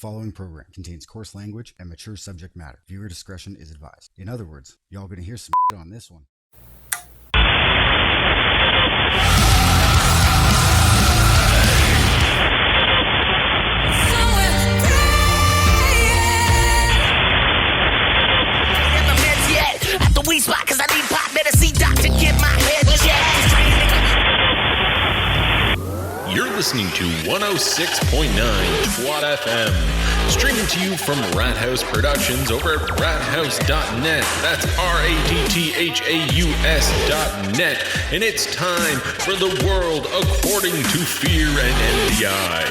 following program contains coarse language and mature subject matter. Viewer discretion is advised. In other words, y'all gonna hear some shit on this one. Weed spot, cause I need pop, better see doctor, get my head checked. You're listening to 106.9 Twat FM, streaming to you from Rat House Productions over at rathouse.net. That's RATTHAUS.net. And it's time for the world according to Fear MDI.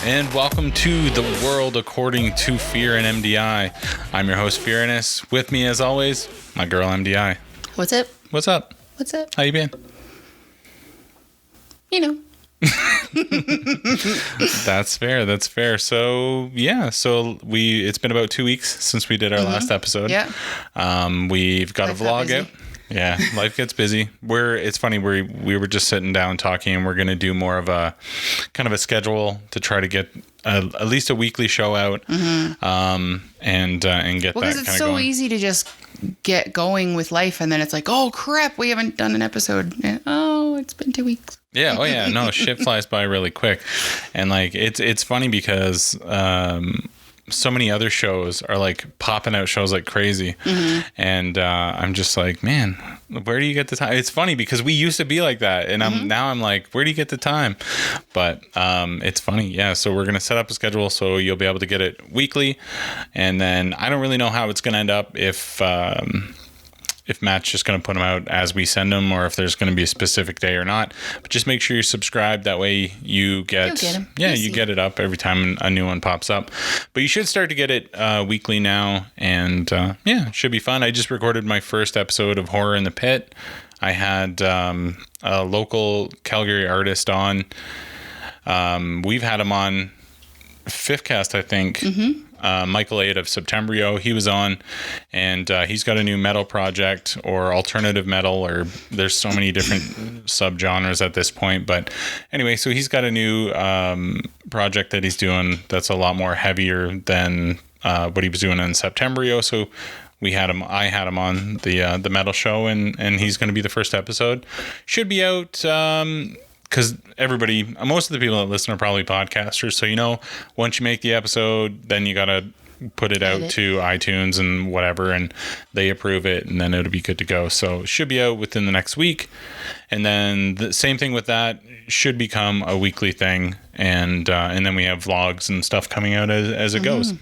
And welcome to the world according to Fear and MDI. I'm your host, Fearness. With me, as always, my girl, MDI. What's up? What's up? What's up? How you been? You know. That's fair. That's fair. So yeah. So it's been about 2 weeks since we did our last episode. Yeah. We've got Life a vlog out. Yeah, life gets busy. It's funny, we were just sitting down talking, and we're going to do more of a kind of a schedule to try to get at least a weekly show out, and get that kind of going. Because it's so easy to just get going with life, and then it's like, oh crap, we haven't done an episode. And, oh, it's been 2 weeks. Yeah. Oh yeah. No, shit flies by really quick, and like it's funny because so many other shows are like popping out shows like crazy, and I'm just like, man, where do you get the time? It's funny because we used to be like that, and I'm like, where do you get the time? But it's funny, yeah. So we're gonna set up a schedule so you'll be able to get it weekly, and then I don't really know how it's gonna end up if Matt's just going to put them out as we send them, or if there's going to be a specific day or not. But just make sure you're subscribed. That way you get them. Yeah, you get it up every time a new one pops up. But you should start to get it weekly now, and yeah, it should be fun. I just recorded my first episode of Horror in the Pit. I had a local Calgary artist on. We've had him on fifth cast, I think. Michael 8 of Septembrio, he was on, and he's got a new metal project, or alternative metal, or there's so many different subgenres at this point. But anyway, so he's got a new project that he's doing that's a lot more heavier than what he was doing in Septembrio. So I had him on the metal show, and he's going to be the first episode. Should be out because most of the people that listen are probably podcasters. So, once you make the episode, then you got to put it out to iTunes and whatever, and they approve it, and then it'll be good to go. So it should be out within the next week. And then the same thing with that should become a weekly thing. And then we have vlogs and stuff coming out as it goes.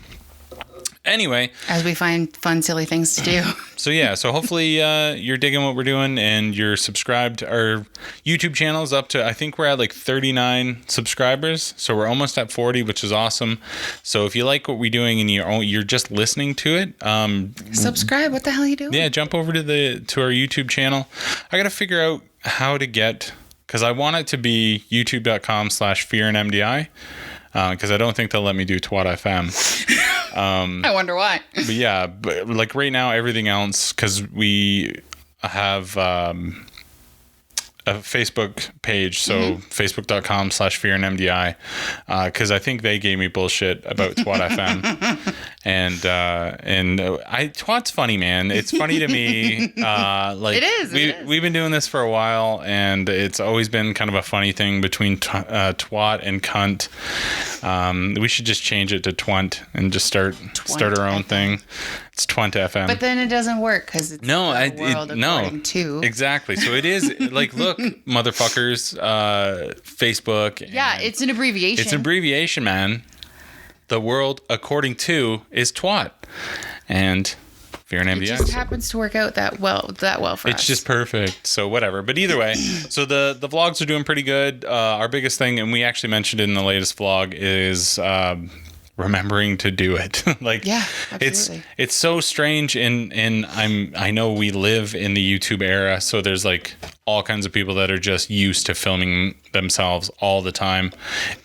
Anyway, as we find fun, silly things to do. So yeah, so hopefully you're digging what we're doing, and you're subscribed. Our YouTube channel is up to, I think we're at like 39 subscribers. So we're almost at 40, which is awesome. So if you like what we're doing and you're just listening to it, subscribe. What the hell are you doing? Yeah, jump over to our YouTube channel. I got to figure out how to get, because I want it to be youtube.com/fearandmdi. Because I don't think they'll let me do Twat FM. I wonder why. But yeah, like right now, everything else, because we have a Facebook page, so facebook.com/fearandmdi, because I think they gave me bullshit about Twat FM. And Twat's funny, man. It's funny to me. Like it is. We've been doing this for a while, and it's always been kind of a funny thing between twat and cunt. We should just change it to twunt and just start our own thing. It's Twat FM. But then it doesn't work because it's according to. Exactly. So it is like, look, motherfuckers, Facebook. Yeah, it's an abbreviation. It's an abbreviation, man. The world according to is Twat, and Fear and MDI. It just happens to work out that well for us. It's just perfect. So whatever. But either way, so the vlogs are doing pretty good. Our biggest thing, and we actually mentioned it in the latest vlog, is remembering to do it. Like, Yeah, absolutely. it's so strange. And I know we live in the YouTube era, so there's like all kinds of people that are just used to filming themselves all the time.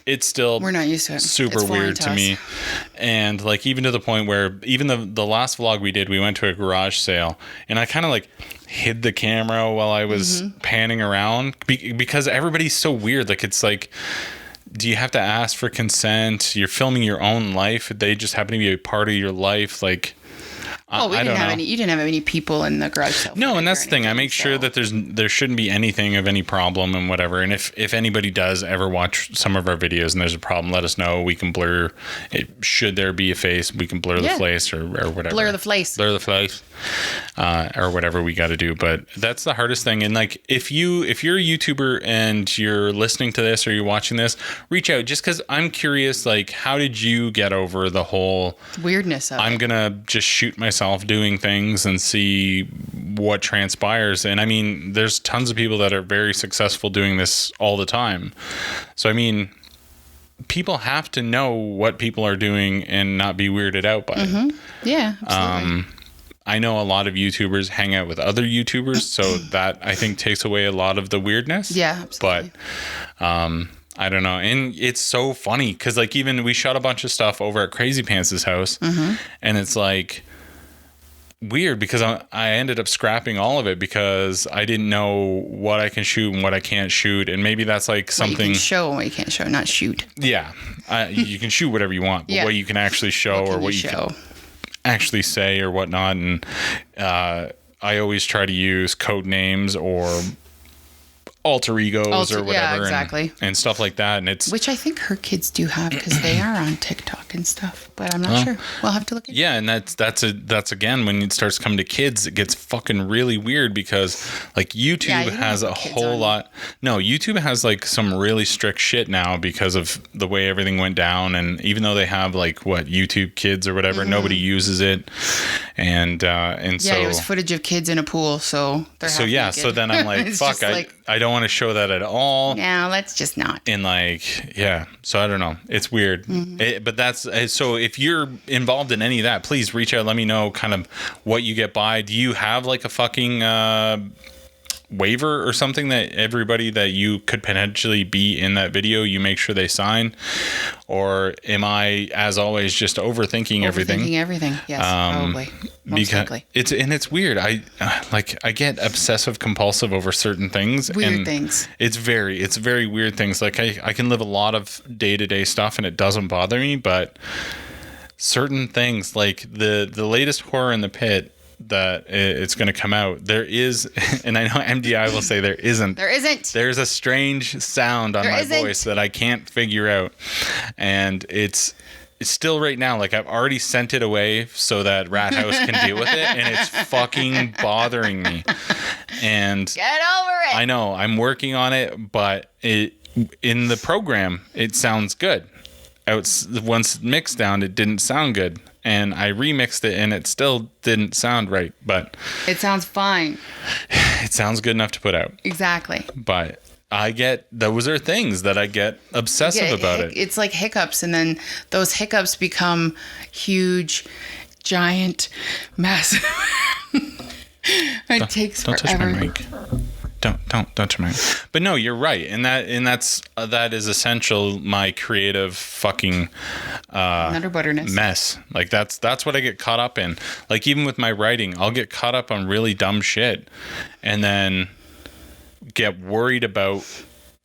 It's still, We're not used to it. Super It's foreign weird to us. me. And like, even to the point where even the last vlog we did, we went to a garage sale, and I kind of like hid the camera while I was panning around because everybody's so weird. Like, it's like, do you have to ask for consent? You're filming your own life. They just happen to be a part of your life. Like, Oh, we I didn't don't have know. any. You didn't have any people in the garage sale. No, footage and or that's the thing. I anything, make sure so- that there shouldn't be anything of any problem and whatever. And if anybody does ever watch some of our videos and there's a problem, let us know. We can blur it. Should there be a face, we can blur the Yeah. face or whatever. Blur the face. Blur the face. Or whatever we got to do. But that's the hardest thing. And like, if you're a YouTuber and you're listening to this or you're watching this, reach out, just because I'm curious. Like, how did you get over the whole Weirdness of I'm it. gonna just shoot myself doing things and see what transpires? And I mean, there's tons of people that are very successful doing this all the time. So I mean, people have to know what people are doing and not be weirded out by it. Yeah, absolutely. I know a lot of YouTubers hang out with other YouTubers, so that I think takes away a lot of the weirdness. Yeah, absolutely. But I don't know. And it's so funny because like, even we shot a bunch of stuff over at Crazy Pants' house, and it's like weird because I ended up scrapping all of it because I didn't know what I can shoot and what I can't shoot. And maybe that's like What you something. can show and what you can't show, not shoot. Yeah. You can shoot whatever you want, but Yeah. what you can actually show What or can what you you show? can actually say or whatnot. And I always try to use code names or alter egos or Yeah, whatever exactly. and stuff like that. And it's Which I think her kids do have because they are on TikTok and stuff, but I'm not sure. We'll have to look into it. yeah, and that's again, when it starts coming to kids, it gets fucking really weird because like YouTube Yeah, you don't has a put kids whole on. lot. No, YouTube has like some really strict shit now because of the way everything went down. And even though they have like what YouTube Kids or whatever, nobody uses it. And Yeah, so it was footage of kids in a pool, so they're so half yeah, naked. so then I'm like, It's fuck, just like, I don't want to show that at all. no, let's just not. And like, yeah, so I don't know. It's weird. But that's so if you're involved in any of that, please reach out. Let me know kind of what you get by. Do you have like a fucking waiver or something that everybody that you could potentially be in that video, you make sure they sign? Or am I, as always, just overthinking everything? Overthinking everything. Yes, probably. Most likely. It's weird. I get obsessive compulsive over certain things. Weird and things. It's very weird things. Like I can live a lot of day-to-day stuff and it doesn't bother me, but certain things like the latest Horror in the Pit that it's going to come out, there is, and I know MDI will say there isn't. There isn't. There's a strange sound on There my isn't. voice that I can't figure out. And it's still right now, like I've already sent it away so that Rat House can deal with it. And it's fucking bothering me. And Get over it. I know I'm working on it, but in the program, it sounds good. Once mixed down, it didn't sound good. And I remixed it and it still didn't sound right, but It sounds fine. it sounds good enough to put out. Exactly. But those are things that I get obsessive about it. It's like hiccups, and then those hiccups become huge, giant, massive. It takes Don't touch forever. my mic. Don't touch my mic. But no, you're right, and that is essential. My creative fucking Nutter butterness. mess. Like that's what I get caught up in. Like even with my writing, I'll get caught up on really dumb shit, and then get worried about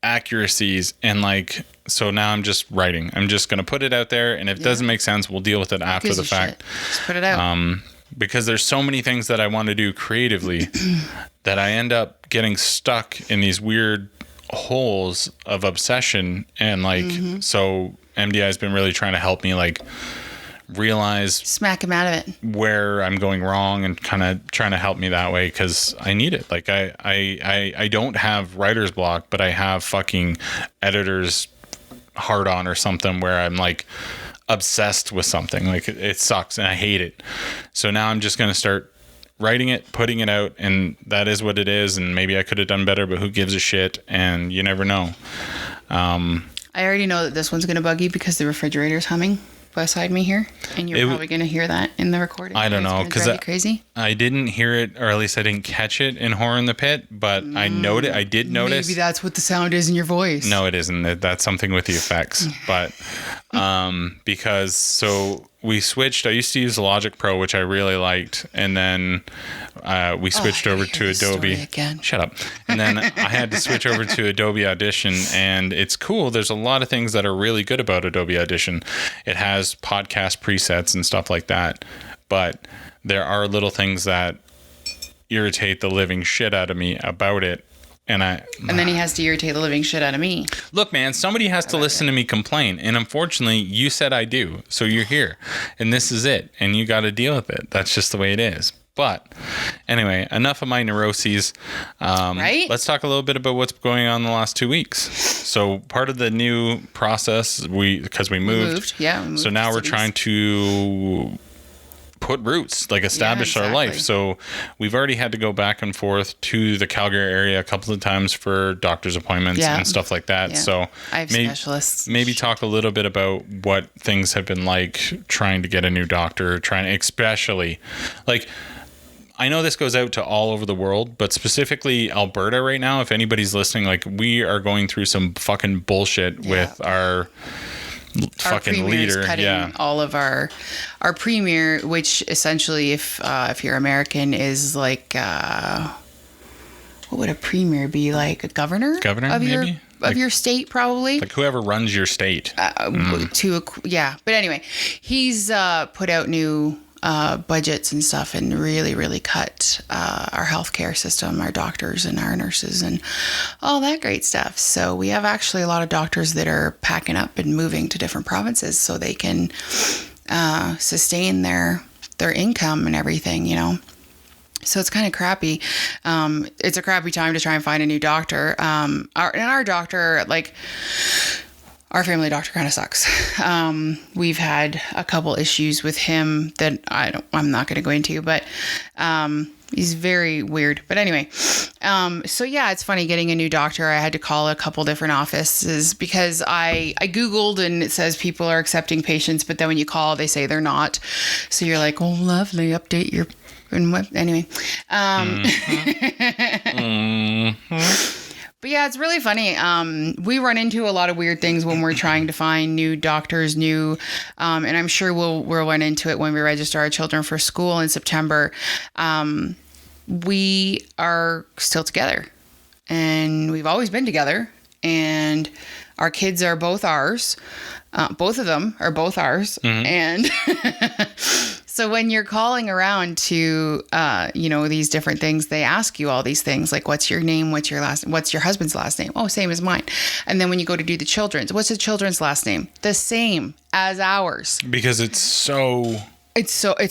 accuracies and like. So now I'm just writing. I'm just gonna put it out there, and if it doesn't make sense, we'll deal with it after Gives the a fact. shit. Just put it out. Because there's so many things that I want to do creatively that I end up getting stuck in these weird holes of obsession. And like, so MDI has been really trying to help me like realize Smack him out of it. where I'm going wrong and kind of trying to help me that way. Cause I need it. Like I don't have writer's block, but I have fucking editor's hard on or something where I'm like, obsessed with something. Like it sucks and I hate it. So now I'm just going to start writing it, putting it out, and that is what it is. And maybe I could have done better, but who gives a shit? And you never know. I already know that this one's going to bug you because the refrigerator's humming. beside me here, and you're probably going to hear that in the recording. I don't know, because crazy. I didn't hear it, or at least I didn't catch it in Horror in the Pit, but I did notice. Maybe that's what the sound is in your voice. No, it isn't. That's something with the effects. But because so we switched. I used to use Logic Pro, which I really liked, and then we switched over to Adobe. Shut up. And then I had to switch over to Adobe Audition, and it's cool. There's a lot of things that are really good about Adobe Audition. It has podcast presets and stuff like that, but there are little things that irritate the living shit out of me about it. And then he has to irritate the living shit out of me. Look, man, somebody has to listen to me complain. And unfortunately, you said I do. So you're here. And this is it. And you got to deal with it. That's just the way it is. But anyway, enough of my neuroses. Right? Let's talk a little bit about what's going on the last 2 weeks. So part of the new process, because we moved. Yeah. We moved so now we're trying to put roots, like establish our life. So we've already had to go back and forth to the Calgary area a couple of times for doctor's appointments and stuff like that. So I have specialists. Maybe talk a little bit about what things have been like trying to get a new doctor, especially like, I know this goes out to all over the world, but specifically Alberta right now, if anybody's listening, like we are going through some fucking bullshit with our fucking leader, cutting all of our premier, which essentially, if you're American, is like what would a premier be, like a governor of maybe your state, probably, like whoever runs your state. But anyway, he's put out new budgets and stuff, and really cut our healthcare system, our doctors and our nurses and all that great stuff. So we have actually a lot of doctors that are packing up and moving to different provinces so they can sustain their income and everything, you know. So it's kind of crappy. It's a crappy time to try and find a new doctor. Our doctor, like, our family doctor kind of sucks. We've had a couple issues with him that I'm not going to go into, but he's very weird. But anyway, so yeah, it's funny getting a new doctor. I had to call a couple different offices because I Googled and it says people are accepting patients, but then when you call, they say they're not. So you're like, oh, lovely, update your... Anyway. But yeah, it's really funny. We run into a lot of weird things when we're trying to find new doctors, and I'm sure we'll run into it when we register our children for school in September. We are still together, and we've always been together, and our kids are both ours. Both of them are both ours. Mm-hmm. And so when you're calling around to, these different things, they ask you all these things like, what's your name? What's your husband's last name? Oh, same as mine. And then when you go to do the children's, what's the children's last name? The same as ours. Because it's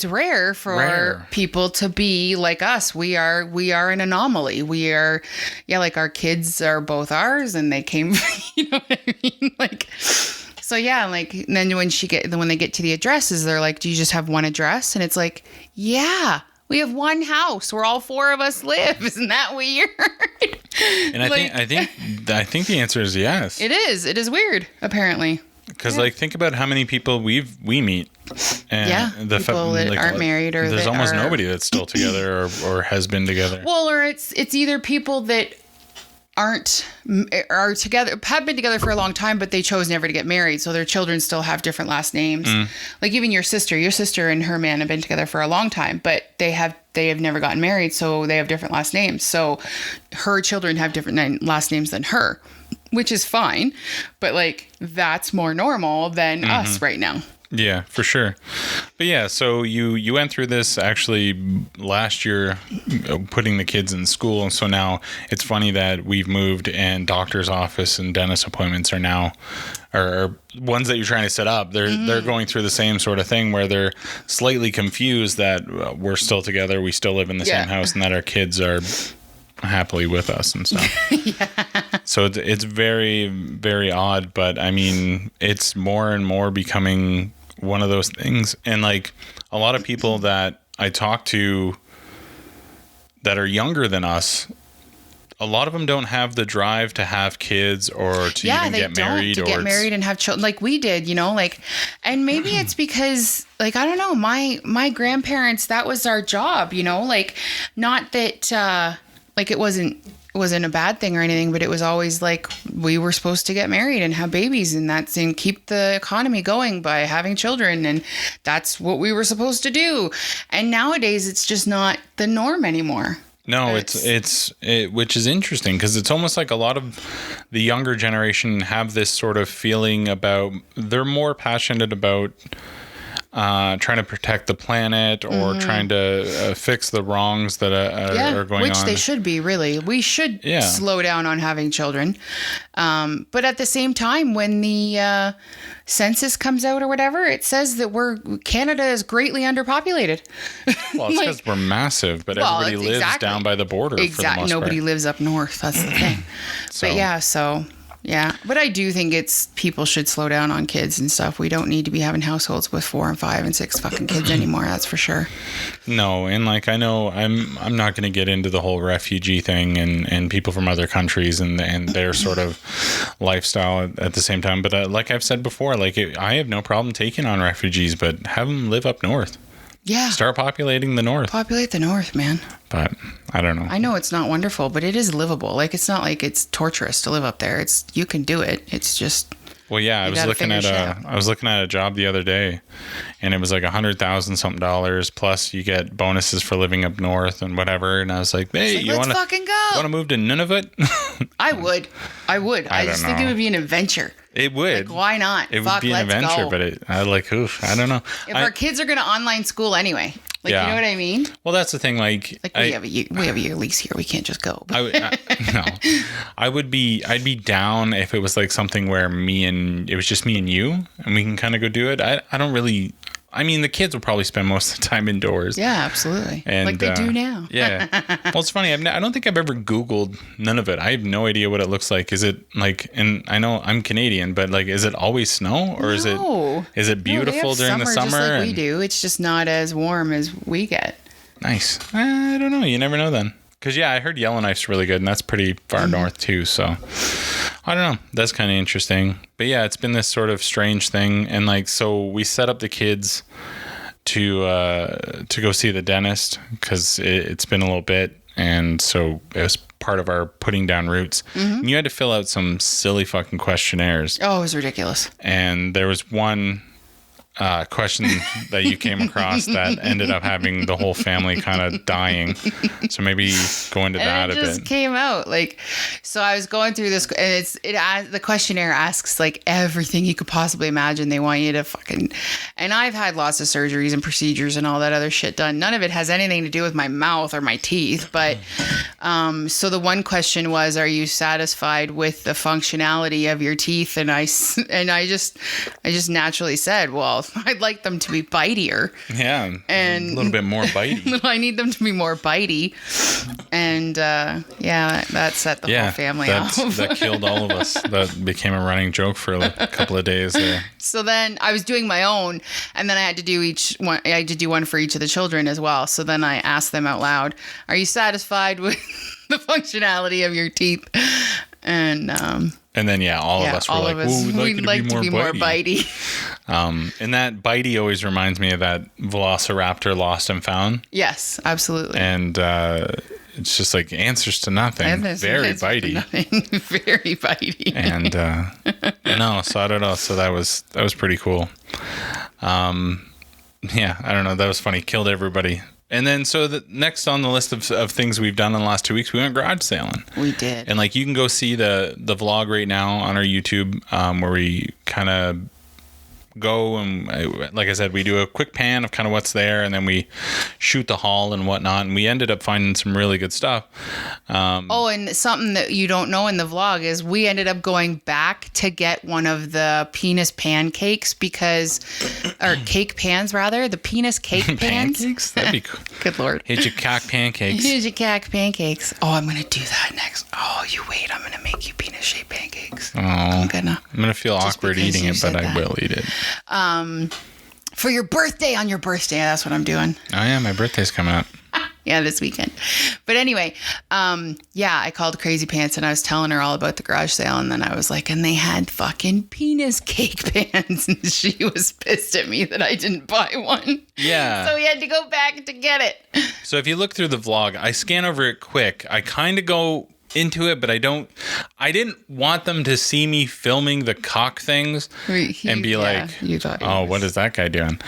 rare for people to be like us. We are an anomaly. We are, like our kids are both ours and they came, you know what I mean? Like, so yeah, like, and then when they get to the addresses, they're like, do you just have one address? And it's like, yeah, we have one house where all four of us live. Isn't that weird? And I think the answer is yes. It is. It is weird, apparently. Because think about how many people we meet. And people that aren't married, or there's almost nobody that's still together or has been together. Well, or it's either people that are together, have been together for a long time, but they chose never to get married, so their children still have different last names. Like even your sister and her man have been together for a long time, but they have never gotten married, so they have different last names. So her children have different last names than her, which is fine, but like that's more normal than us right now. Yeah, for sure. But yeah, so you went through this actually last year, putting the kids in school. And so now it's funny that we've moved and doctor's office and dentist appointments are now, or ones that you're trying to set up. They're going through the same sort of thing where they're slightly confused that we're still together. We still live in the same house and that our kids are happily with us and stuff. So it's very, very odd, but I mean, it's more and more becoming one of those things. And like a lot of people that I talk to that are younger than us, a lot of them don't have the drive to have kids or to even get married. To get married and have children like we did, like, and maybe it's because, like, I don't know, my grandparents, that was our job, like, not that, like, it wasn't a bad thing or anything, but it was always like we were supposed to get married and have babies, and keep the economy going by having children, and that's what we were supposed to do. And nowadays it's just not the norm anymore. No, it's which is interesting, because it's almost like a lot of the younger generation have this sort of feeling about, they're more passionate about trying to protect the planet, or trying to fix the wrongs that are going on. Which they should be, really. We should slow down on having children. But at the same time, when the census comes out or whatever, it says that Canada is greatly underpopulated. Well, it's because we're massive, but everybody lives down by the border. Exactly. For the most Nobody part. lives up north. That's the thing. But I do think people should slow down on kids and stuff. We don't need to be having households with 4 and 5 and 6 fucking kids anymore. That's for sure. No, and like, I know I'm not going to get into the whole refugee thing and people from other countries and their sort of lifestyle at the same time. But like I've said before, like, I have no problem taking on refugees, but have them live up north. Yeah. Start populating the north. Populate the north, man. But I don't know. I know it's not wonderful, but it is livable. Like, it's not like it's torturous to live up there. You can do it. It's just... Well, yeah, I was looking at a job the other day, and it was like $100,000 something plus you get bonuses for living up north and whatever. And I was like, hey, you want to fucking go? Want to move to Nunavut? I would. I just think it would be an adventure. It would. Like, why not? It would be an adventure, but I don't know. If our kids are going to online school anyway. Like, you know what I mean? Well, that's the thing. Like we have a year lease here. We can't just go. No, I'd be down if it was like something where it was just me and you, and we can kind of go do it. I don't really. I mean, the kids will probably spend most of the time indoors. Yeah, absolutely. And, like they do now. Yeah. Well, it's funny. I don't think I've ever Googled Nunavut. I have no idea what it looks like. Is it like, and I know I'm Canadian, but like, is it always snow, or is it beautiful during the summer? Just like we do. It's just not as warm as we get. Nice. I don't know. You never know then. Because, yeah, I heard Yellowknife's really good, and that's pretty far north, too. So, I don't know. That's kind of interesting. But, yeah, it's been this sort of strange thing. And, like, so we set up the kids to go see the dentist, because it's been a little bit. And so it was part of our putting down roots. And you had to fill out some silly fucking questionnaires. Oh, it was ridiculous. And there was one question that you came across that ended up having the whole family kind of dying. So maybe go into that a bit. It just came out like, so I was going through this, and the questionnaire asks like everything you could possibly imagine. They want you to and I've had lots of surgeries and procedures and all that other shit done. None of it has anything to do with my mouth or my teeth, but so the one question was, are you satisfied with the functionality of your teeth? And I just naturally said, well, I'd like them to be bitier. Yeah. And a little bit more bitey. I need them to be more bitey. And that set the whole family off. That killed all of us. That became a running joke for a couple of days there. So then I was doing my own, and then I had to do one for each of the children as well. So then I asked them out loud, are you satisfied with the functionality of your teeth? And then all of us were like, we'd like to be more bitey. And that bitey always reminds me of that Velociraptor Lost and Found. Yes, absolutely. And it's just like answers to nothing. Very bitey. Very bitey. And so I don't know. So that was pretty cool. I don't know. That was funny. Killed everybody. And then, so the next on the list of things we've done in the last 2 weeks, we went garage sailing. We did. And like, you can go see the vlog right now on our YouTube, where we kind of go and, like I said, we do a quick pan of kind of what's there, and then we shoot the haul and whatnot. And we ended up finding some really good stuff. And something that you don't know in the vlog is we ended up going back to get one of the penis pancakes or cake pans rather, the penis cake pans. Pancakes? That'd be cool. Good Lord. Here's your cock pancakes. Here's your cock pancakes. Oh, I'm going to do that next. Oh, you wait. I'm going to make you penis shaped pancakes. Oh, I'm gonna feel awkward eating it, but I will eat it. For your birthday, on your birthday, that's what I'm doing. Oh yeah, my birthday's coming up. Yeah, this weekend. But anyway, I called Crazy Pants and I was telling her all about the garage sale. And then I was like, and they had fucking penis cake pans. And she was pissed at me that I didn't buy one. Yeah. So we had to go back to get it. So if you look through the vlog, I scan over it quick. I kind of go into it, but I didn't want them to see me filming the cock things and be like, oh, what is that guy doing?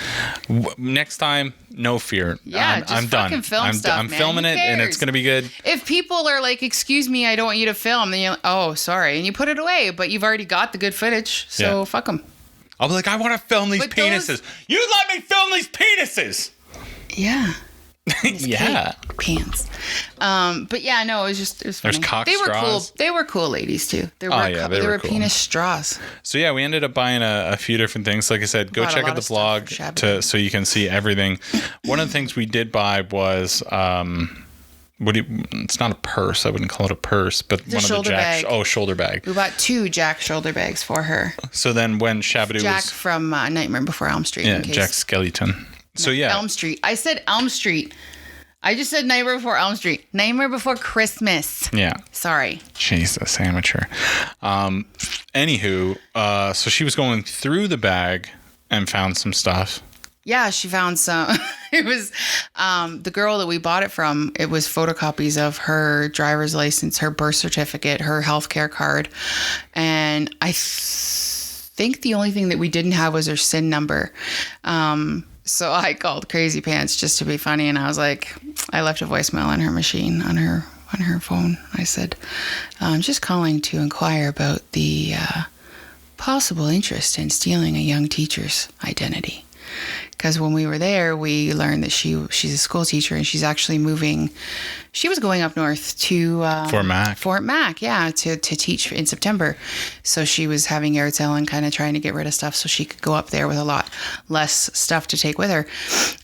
Next time, no fear. Yeah, I'm done. I'm filming it and it's going to be good. If people are like, excuse me, I don't want you to film, then you're like, oh, sorry. And you put it away, but you've already got the good footage. So fuck them. I'll be like, I want to film these penises. You let me film these penises. Yeah. Yeah. Pants. But yeah, no, it was funny. There's cock they straws. Were cool. They were cool ladies too. They were cool. penis straws. So yeah, we ended up buying a few different things. Like I said, go check out the vlog so you can see everything. One of the things we did buy was it's not a purse. I wouldn't call it a purse, but one of the Jack. Oh, shoulder bag. We bought 2 Jack shoulder bags for her. So then when Shabadoo Jack from Nightmare Before Elm Street. Yeah, Jack Skellington. So yeah, Elm Street. I said Elm Street. I just said Nightmare Before Elm Street. Nightmare Before Christmas. Yeah. Sorry. Jesus, amateur. Anywho, so she was going through the bag and found some stuff. Yeah, she found some. It was the girl that we bought it from. It was photocopies of her driver's license, her birth certificate, her healthcare card. And I think the only thing that we didn't have was her SIN number. So I called Crazy Pants just to be funny, and I was like, I left a voicemail on her machine, on her phone. I said, I'm just calling to inquire about the possible interest in stealing a young teacher's identity. Because when we were there, we learned that she's a school teacher and she's actually moving. She was going up north to Fort Mac, yeah, to teach in September. So she was having yard sale and kind of trying to get rid of stuff so she could go up there with a lot less stuff to take with her.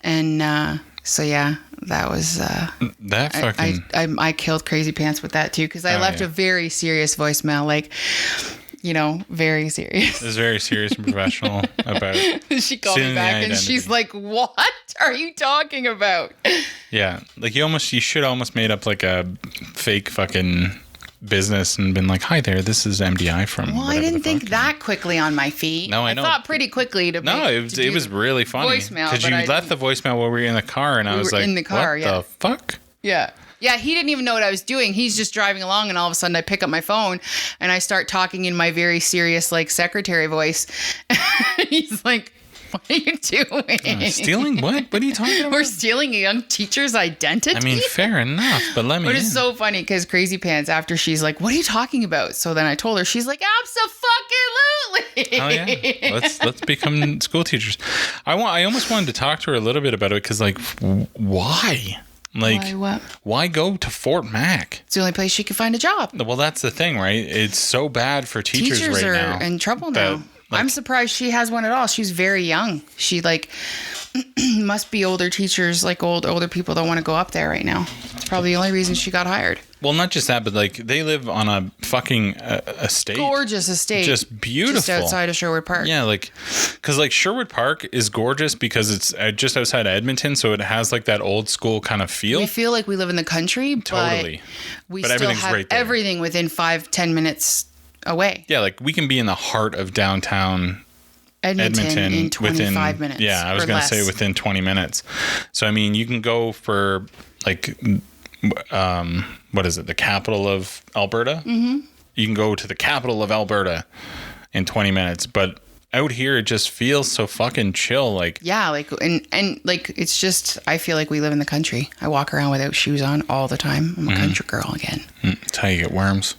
And so yeah, that was that fucking. I killed Crazy Pants with that too because I left a very serious voicemail, like. Very serious. It was very serious and professional about she called me back and she's like, what are you talking about? Yeah. Like you should almost made up like a fake fucking business and been like, hi there, this is MDI from. Well, I didn't think that quickly on my feet. No, I know. I thought pretty quickly to No, it was really funny. Because you left the voicemail while we were in the car and I was like, in the car, what the fuck? Yeah. Yeah, he didn't even know what I was doing. He's just driving along, and all of a sudden I pick up my phone, and I start talking in my very serious, like, secretary voice. He's like, what are you doing? Stealing what? What are you talking about? We're stealing a young teacher's identity? I mean, fair enough, but let me But it's so funny, because Crazy Pants, after she's like, what are you talking about? So then I told her, she's like, abso-fucking-lutely. Oh, yeah. Let's become school teachers. I almost wanted to talk to her a little bit about it, because, like, why? Like, why go to Fort Mac? It's the only place she can find a job. Well, that's the thing, right? It's so bad for teachers right now. Teachers are in trouble now. I'm surprised she has one at all. She's very young. She, like, must be older teachers, like older people don't want to go up there right now. It's probably the only reason she got hired. Well, not just that, but like they live on a fucking estate. Gorgeous estate. Just beautiful. Just outside of Sherwood Park. Yeah, like, because like Sherwood Park is gorgeous because it's just outside of Edmonton, so it has like that old school kind of feel. We feel like we live in the country, totally. But we still have right everything within 5-10 minutes away. Yeah, like we can be in the heart of downtown Edmonton in 25 minutes. Yeah, I was going to say within 20 minutes. So, I mean, you can go for like, what is it? The capital of Alberta? Mm-hmm. You can go to the capital of Alberta in 20 minutes. But out here, it just feels so fucking chill. Like, yeah, like, and like, it's just, I feel like we live in the country. I walk around without shoes on all the time. I'm a country girl again. That's how you get worms.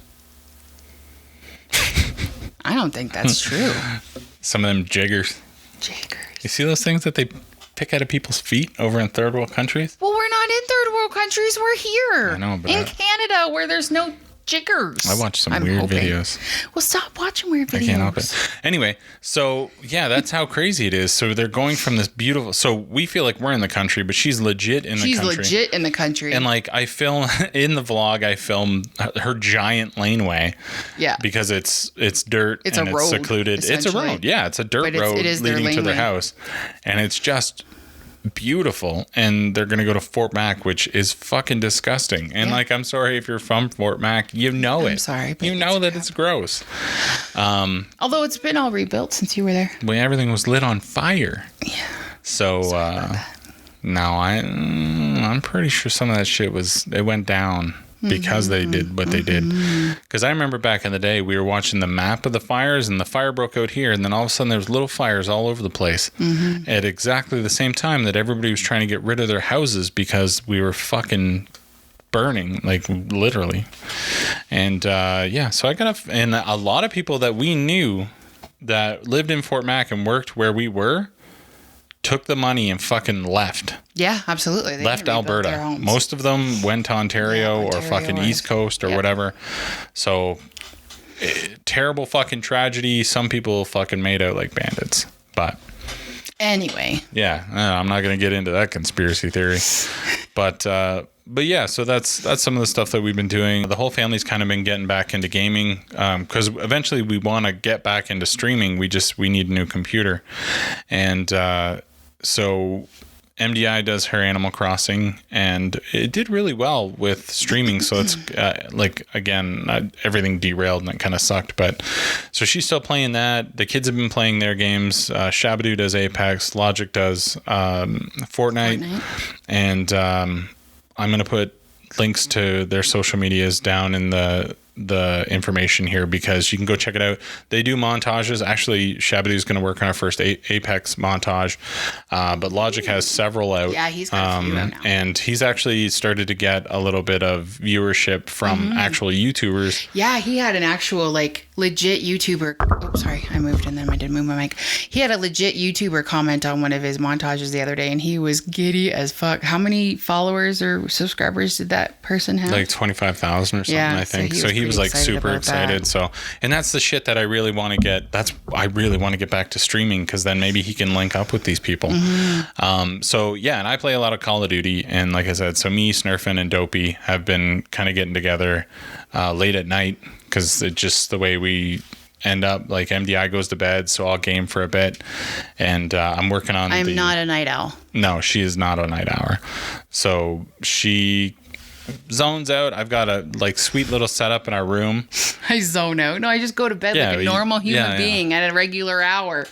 I don't think that's true. Some of them jiggers. You see those things that they pick out of people's feet over in third world countries? Well, we're not in third world countries. We're here. I know, but in Canada, where there's no jiggers. I watch some weird videos. Well, stop watching weird videos. I can't help it. Anyway, so yeah, that's how crazy it is. So they're going from this beautiful. So we feel like we're in the country, but she's legit in the country. She's legit in the country. And like I film in the vlog, I film her giant laneway. Yeah. Because it's dirt. It's and a road. It's secluded. It's a road. Yeah, it's a dirt road leading to their house, and it's just beautiful, and they're gonna go to Fort Mac, which is fucking disgusting. And like, I'm sorry if you're from Fort Mac, you know it. I'm sorry, but you know that it's gross. Although it's been all rebuilt since you were there. Well, everything was lit on fire. Yeah. So no, I'm pretty sure some of that shit went down because they did what they did. Because I remember back in the day, we were watching the map of the fires, and the fire broke out here, and then all of a sudden there was little fires all over the place at exactly the same time that everybody was trying to get rid of their houses because we were fucking burning, like literally. And so I got and a lot of people that we knew that lived in Fort Mac and worked where we were took the money and fucking left. Yeah, absolutely. They Left Alberta. Most of them went to Ontario or fucking East Coast or whatever. So terrible fucking tragedy. Some people fucking made out like bandits. But anyway. Yeah, I'm not going to get into that conspiracy theory. But yeah, so that's some of the stuff that we've been doing. The whole family's kind of been getting back into gaming because eventually we want to get back into streaming. We need a new computer. And so MDI does her Animal Crossing, and it did really well with streaming. So it's everything derailed and it kind of sucked. But so she's still playing that. The kids have been playing their games. Shabadoo does Apex. Logic does Fortnite. And I'm going to put links to their social medias down in the information here because you can go check it out. They do montages. Actually, Shabadoo is going to work on our first Apex montage, but Logic has several out. Yeah, he's got a few out now. And he's actually started to get a little bit of viewership from actual YouTubers. Yeah, he had an actual legit YouTuber. Oh, sorry, I moved and then I didn't move my mic. He had a legit YouTuber comment on one of his montages the other day, and he was giddy as fuck. How many followers or subscribers did that person have? Like 25,000 or something, I think. So he was like super excited. So, and that's the shit that I really want to get. I really want to get back to streaming because then maybe he can link up with these people. So yeah, and I play a lot of Call of Duty, and like I said, so me, Snurfin, and Dopey have been kind of getting together late at night because it's just the way we end up. Like MDI goes to bed, so I'll game for a bit, and I'm working on. I'm not a night owl. No, she is not a night owl. So she zones out. I've got a sweet little setup in our room. I zone out. No, I just go to bed like a normal human being at a regular hour.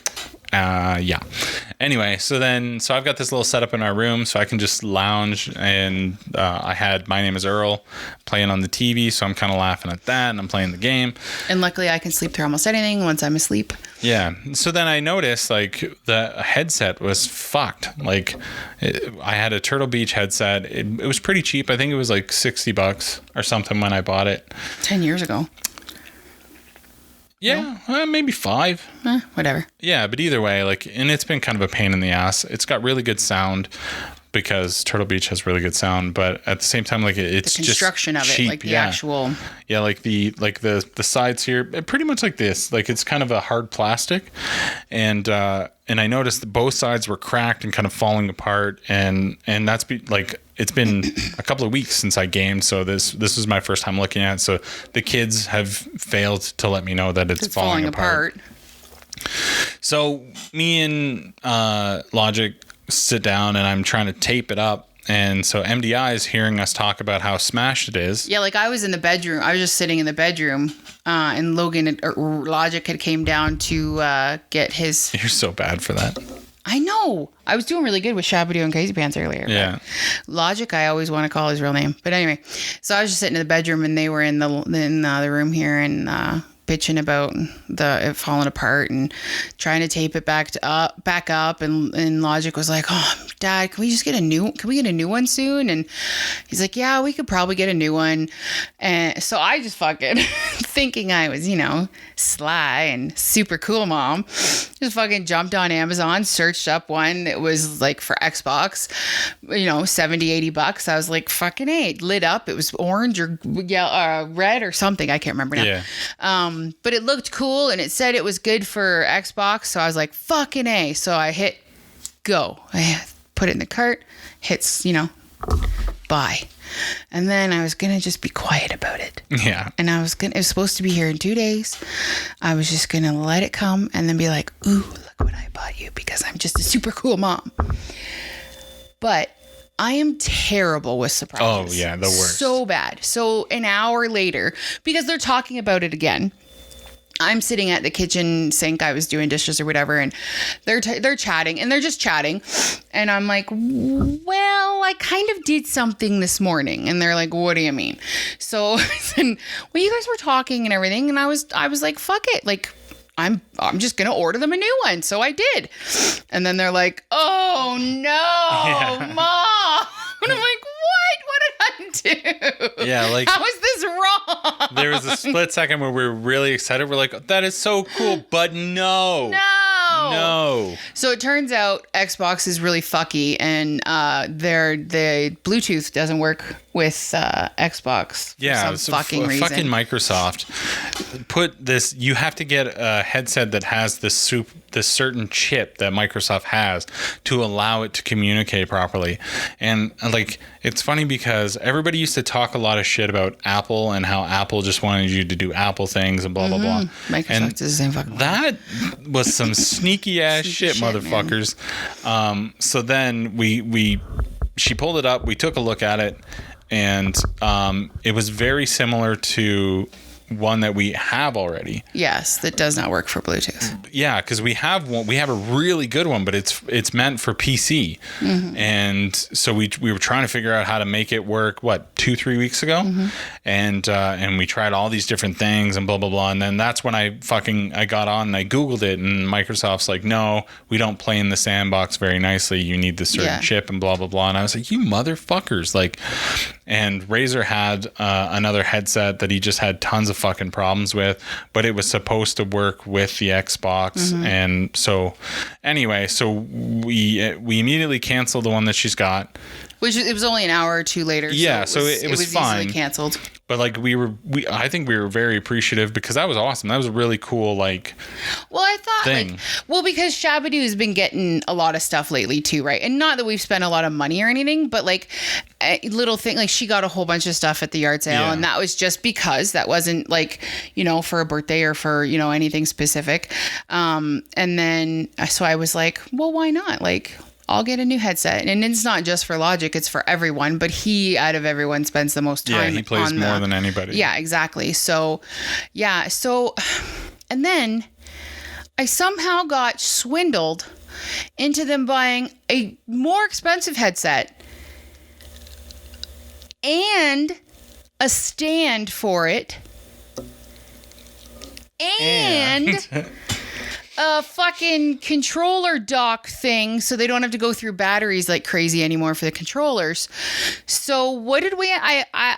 Anyway, so I've got this little setup in our room so I can just lounge, and I had My Name is Earl playing on the TV, so I'm kind of laughing at that, and I'm playing the game. And luckily I can sleep through almost anything once I'm asleep. Yeah. So then I noticed the headset was fucked. I had a Turtle Beach headset. It was pretty cheap. I think it was like $60 or something when I bought it. 10 years ago. Yeah, maybe 5. Whatever. Yeah, but either way, and it's been kind of a pain in the ass. It's got really good sound because Turtle Beach has really good sound, but at the same time, it's the construction just of cheap, it, the actual. Yeah, the sides here, pretty much like this. It's kind of a hard plastic, and I noticed that both sides were cracked and kind of falling apart, and that's it's been a couple of weeks since I gamed, so this is my first time looking at it. So the kids have failed to let me know that it's falling apart. So me and Logic sit down, and I'm trying to tape it up. And so MDI is hearing us talk about how smashed it is. Yeah, I was in the bedroom. I was just sitting in the bedroom, and Logic had came down to get his... You're so bad for that. I know. I was doing really good with Shabadoo and Crazy Pants earlier. Yeah. Logic, I always want to call his real name. But anyway, so I was just sitting in the bedroom, and they were in the room here, and bitching about it falling apart and trying to tape it back up, and Logic was like, "Oh, Dad, can we get a new one soon?" And he's like, "Yeah, we could probably get a new one." And so I just fucking thinking I was, sly and super cool mom, just fucking jumped on Amazon, searched up one that was for Xbox, $70-$80. I was like, fucking A, lit up. It was orange or red or something. I can't remember now. Yeah. But it looked cool, and it said it was good for Xbox. So I was like, fucking A. So I hit go. I put it in the cart, hits, buy. And then I was going to just be quiet about it. Yeah. And it was supposed to be here in 2 days. I was just going to let it come and then be like, ooh, look what I bought you because I'm just a super cool mom. But I am terrible with surprises. Oh, yeah, the worst. So bad. So an hour later, because they're talking about it again, I'm sitting at the kitchen sink. I was doing dishes or whatever, and they're chatting, and they're just chatting. And I'm like, well, I kind of did something this morning. And they're like, what do you mean? So, you guys were talking and everything, and I was like, fuck it. Like, I'm just going to order them a new one. So I did. And then they're like, oh no, Mom. And I'm like, what did I do? Yeah, like, how is this wrong? There was a split second where we were really excited. We're like, that is so cool, but no. So it turns out Xbox is really fucky, and the Bluetooth doesn't work with Xbox for some fucking reason. Fucking Microsoft put this. You have to get a headset that has this certain chip that Microsoft has to allow it to communicate properly. And like, it's funny because everybody used to talk a lot of shit about Apple and how Apple just wanted you to do Apple things and blah blah blah. Microsoft is the same fucking. That was some sneaky ass shit, motherfuckers. So then she pulled it up. We took a look at it, and it was very similar to one that we have already. Yes, that does not work for Bluetooth. Yeah, because we have one. We have a really good one, but it's meant for PC. And so we were trying to figure out how to make it work. What, 2-3 weeks ago, and we tried all these different things and blah blah blah. And then that's when I got on and I Googled it, and Microsoft's like, no, we don't play in the sandbox very nicely. You need this certain chip and blah blah blah. And I was like, you motherfuckers, like. And Razor had another headset that he just had tons of fucking problems with, but it was supposed to work with the Xbox. And so anyway, so we immediately canceled the one that she's got. Which it was only an hour or two later. Yeah, so it was fine. Easily canceled. But like I think we were very appreciative because that was awesome. That was a really cool like. Well, I thought thing. Because Shabadoo has been getting a lot of stuff lately too, right? And not that we've spent a lot of money or anything, but like a little thing, like she got a whole bunch of stuff at the yard sale, and that was just because that wasn't like, for a birthday or for anything specific. And then so I was like, well, why not? Like, I'll get a new headset. And it's not just for Logic, it's for everyone. But he, out of everyone, spends the most time. Yeah, he plays more than anybody. Yeah, exactly. So, yeah. So, and then I somehow got swindled into them buying a more expensive headset and a stand for it. And a fucking controller dock thing so they don't have to go through batteries like crazy anymore for the controllers. So what did I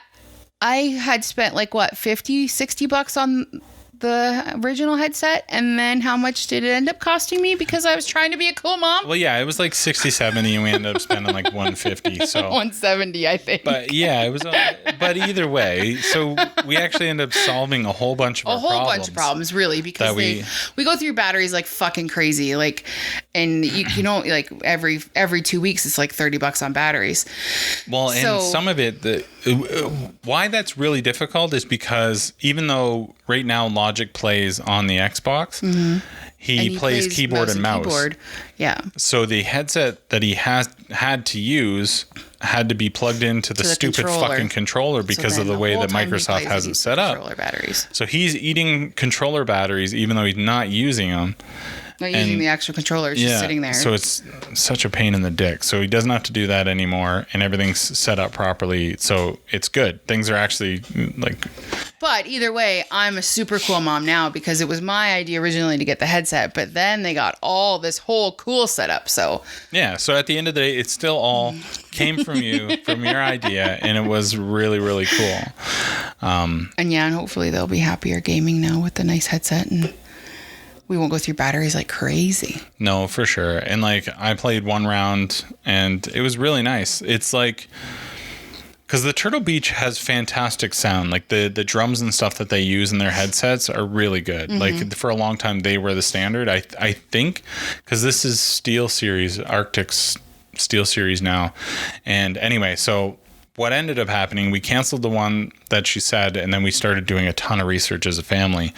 had spent like what, $50-$60 on the original headset, and then how much did it end up costing me because I was trying to be a cool mom? Well, yeah, it was like $60-$70 and we ended up spending like $150. So $170, I think. But yeah, it was. But either way, so we actually ended up solving a whole bunch of bunch of problems, really, because we go through batteries like fucking crazy, like, and you know, like every 2 weeks it's like $30 on batteries. Well, and some of it, why that's really difficult is because even though right now Logic plays on the Xbox, he plays keyboard and mouse. Yeah. So the headset that he had to use had to be plugged into the stupid fucking controller because of the way that Microsoft has it set up. Controller batteries. So he's eating controller batteries even though he's not using them. Not using the actual controller, it's just sitting there. So it's such a pain in the dick. So he doesn't have to do that anymore, and everything's set up properly. So it's good. Things are actually like. But either way, I'm a super cool mom now because it was my idea originally to get the headset, but then they got all this whole cool setup. So yeah. So at the end of the day, it still all came from you, from your idea, and it was really, really cool. And hopefully they'll be happier gaming now with the nice headset, and we won't go through batteries like crazy. No, for sure. And like I played one round and it was really nice. It's like, because the Turtle Beach has fantastic sound. Like the drums and stuff that they use in their headsets are really good. Like for a long time they were the standard. I think, because this is Steel Series, Arctic's Steel Series now. And anyway, so what ended up happening, we canceled the one that she said, and then we started doing a ton of research as a family,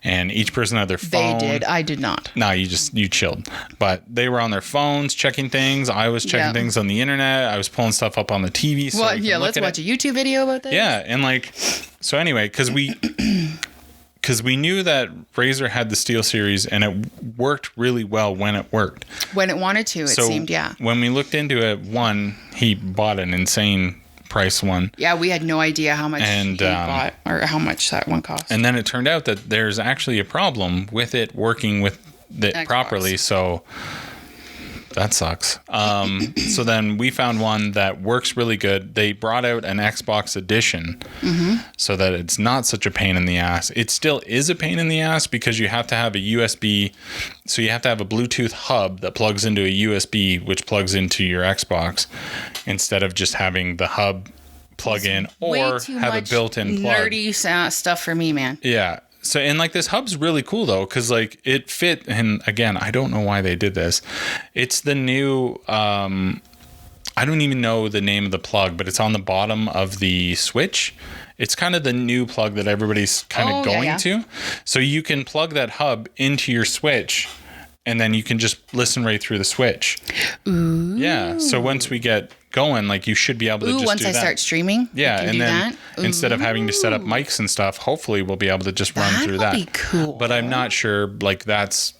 and each person had their phone. They did. I did not. No, you chilled. But they were on their phones checking things. I was checking things on the internet. I was pulling stuff up on the TV. So let's watch a YouTube video about this. Yeah, and like, so anyway, because we knew that Razer had the Steel Series, and it worked really well when it worked. When it wanted to, it seemed, yeah. When we looked into it, he bought an insane price one. Yeah, we had no idea how much he bought or how much that one cost. And then it turned out that there's actually a problem with it working with it properly. So that sucks. So then we found one that works really good. They brought out an Xbox edition so that it's not such a pain in the ass. It still is a pain in the ass because you have to have a USB. So you have to have a Bluetooth hub that plugs into a USB, which plugs into your Xbox, instead of just having the hub plug in or have a built-in plug. Nerdy stuff for me, man. Yeah. So, and like this hub's really cool though, because like it fit. And again, I don't know why they did this. It's the new, I don't even know the name of the plug, but it's on the bottom of the Switch. It's kind of the new plug that everybody's kind of going to. So you can plug that hub into your Switch, and then you can just listen right through the Switch. Ooh. Yeah. So once we get going, like, you should be able to just do that. Once I start streaming, yeah, and then instead of having to set up mics and stuff, hopefully we'll be able to just run through that. That'd be cool. But I'm not sure. Like, that's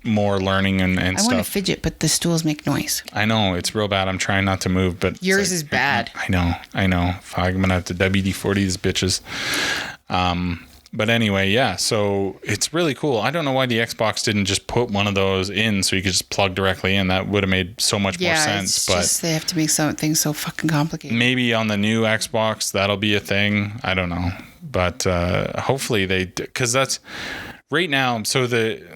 more learning and I stuff. want to fidget, but the stools make noise. I know it's real bad. I'm trying not to move, but yours is bad. I know. Fuck, I'm gonna have to WD-40 these bitches. But anyway, yeah, so it's really cool. I don't know why the Xbox didn't just put one of those in so you could just plug directly in. That would have made so much more sense. It's just they have to make things so fucking complicated. Maybe on the new Xbox, that'll be a thing. I don't know. But hopefully because that's right now. So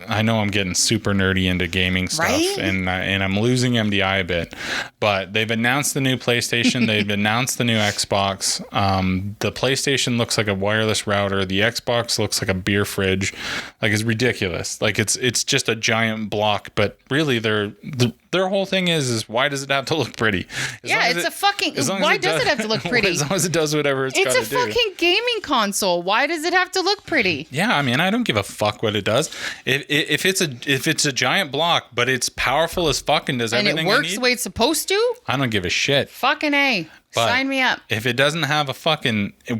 I know I'm getting super nerdy into gaming stuff, right? and I'm losing MDI a bit. But they've announced the new PlayStation. They've announced the new Xbox. The PlayStation looks like a wireless router. The Xbox looks like a beer fridge. Like, it's ridiculous. Like, it's just a giant block. But really, their whole thing is why does it have to look pretty? It's a fucking. Why does it have to look pretty? As long as it does whatever it's got to do. It's a fucking gaming console. Why does it have to look pretty? Yeah, I mean, I don't give a fuck what it does. If it's a giant block, but it's powerful as fuck and does everything and it works the way it's supposed to, I don't give a shit. Fucking A. But sign me up. If it doesn't have a fucking a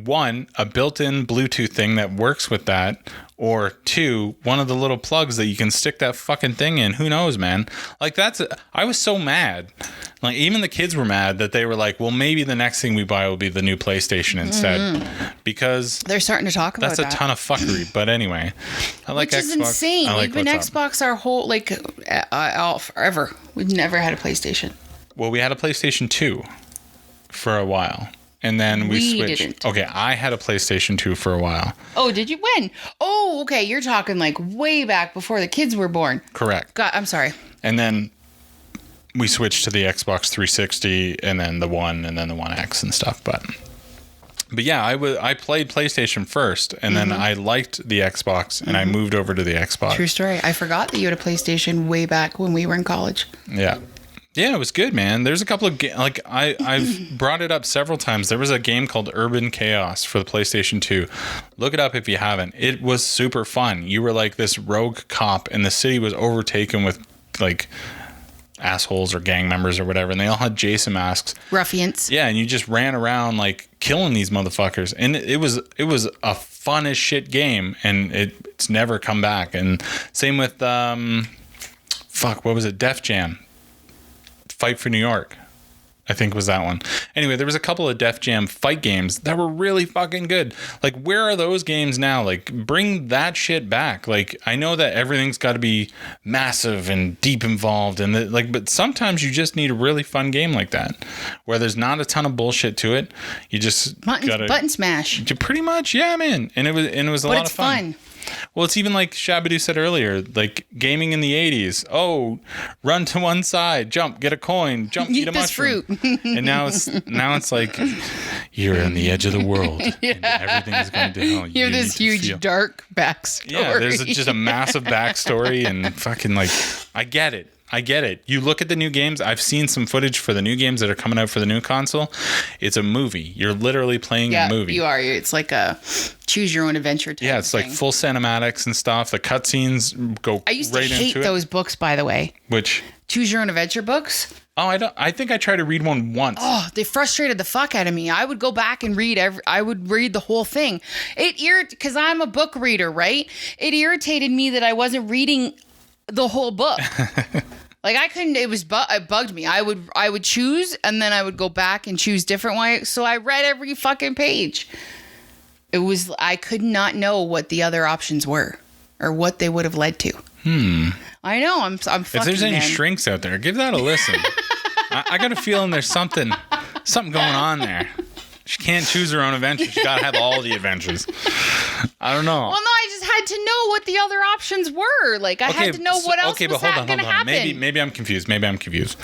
built-in Bluetooth thing that works with that, or two, one of the little plugs that you can stick that fucking thing in, who knows, man? Like, I was so mad. Like, even the kids were mad that they were like, well, maybe the next thing we buy will be the new PlayStation instead, because they're starting to talk about that. That's a ton of fuckery. But anyway, I like Xbox. Which is insane. We've been Xbox our whole forever. We've never had a PlayStation. Well, we had a PlayStation 2 for a while. And then we switched. Didn't. Okay, I had a PlayStation 2 for a while. Oh, did you? When? Oh, okay. You're talking like way back before the kids were born. Correct. God, I'm sorry. And then we switched to the Xbox 360 and then the One and then the One X and stuff. But yeah, I played PlayStation first, and then I liked the Xbox, and I moved over to the Xbox. True story. I forgot that you had a PlayStation way back when we were in college. Yeah. Yeah, it was good, man. There's a couple of I've brought it up several times. There was a game called Urban Chaos for the PlayStation 2. Look it up if you haven't. It was super fun. You were like this rogue cop, and the city was overtaken with like assholes or gang members or whatever, and they all had Jason masks. Ruffians. Yeah, and you just ran around like killing these motherfuckers, and it was a fun as shit game, and it's never come back. And same with what was it? Def Jam. Fight for New York, I think was that one. Anyway, there was a couple of Def Jam fight games that were really fucking good. Like, where are those games now? Like, bring that shit back. Like, I know that everything's got to be massive and deep involved, and but sometimes you just need a really fun game like that, where there's not a ton of bullshit to it. You just gotta button smash. Pretty much, yeah, man. And it was a lot of fun. Well, it's even like Shabadoo said earlier, like gaming in the 80s. Oh, run to one side, jump, get a coin, jump, eat a mushroom. Fruit. And now it's like you're on the edge of the world. Yeah. And everything is going to hell. You have this huge dark backstory. Yeah, there's just a massive backstory and fucking like, I get it. I get it. You look at the new games. I've seen some footage for the new games that are coming out for the new console. It's a movie. You're literally playing a movie. You are. It's like a choose your own adventure type it's thing. like full cinematics and stuff. The cutscenes go I used right to hate into it. those books, by the way. Which? Choose your own adventure books. Oh, I think I tried to read one once. Oh, they frustrated the fuck out of me. I would go back and I would read the whole thing. Because I'm a book reader, right? It irritated me that I wasn't reading the whole book. Like I couldn't. It bugged me. I would choose, and then I would go back and choose different ones. So I read every fucking page. I could not know what the other options were, or what they would have led to. I know. I'm fucking. If there's any shrinks out there, give that a listen. I got a feeling there's something going on there. She can't choose her own adventure. She got to have all the adventures. I don't know. Well, no, I just had to know what the other options were. Like, I had to know what else was going to happen. Maybe I'm confused.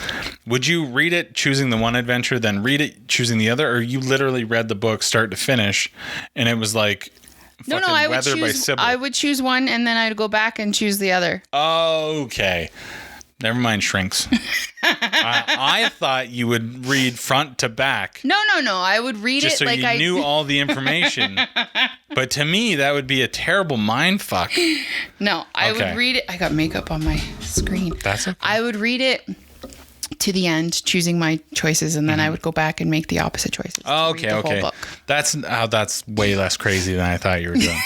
Would you read it choosing the one adventure, then read it choosing the other, or you literally read the book start to finish, and it was like No, I would choose one, and then I'd go back and choose the other. Okay. Never mind shrinks. I thought you would read front to back. No. I would read just it so like you knew all the information. But to me, that would be a terrible mind fuck. No, I would read it. I got makeup on my screen. That's okay. I would read it to the end, choosing my choices, and then I would go back and make the opposite choices. Okay. Whole book. That's way less crazy than I thought you were doing.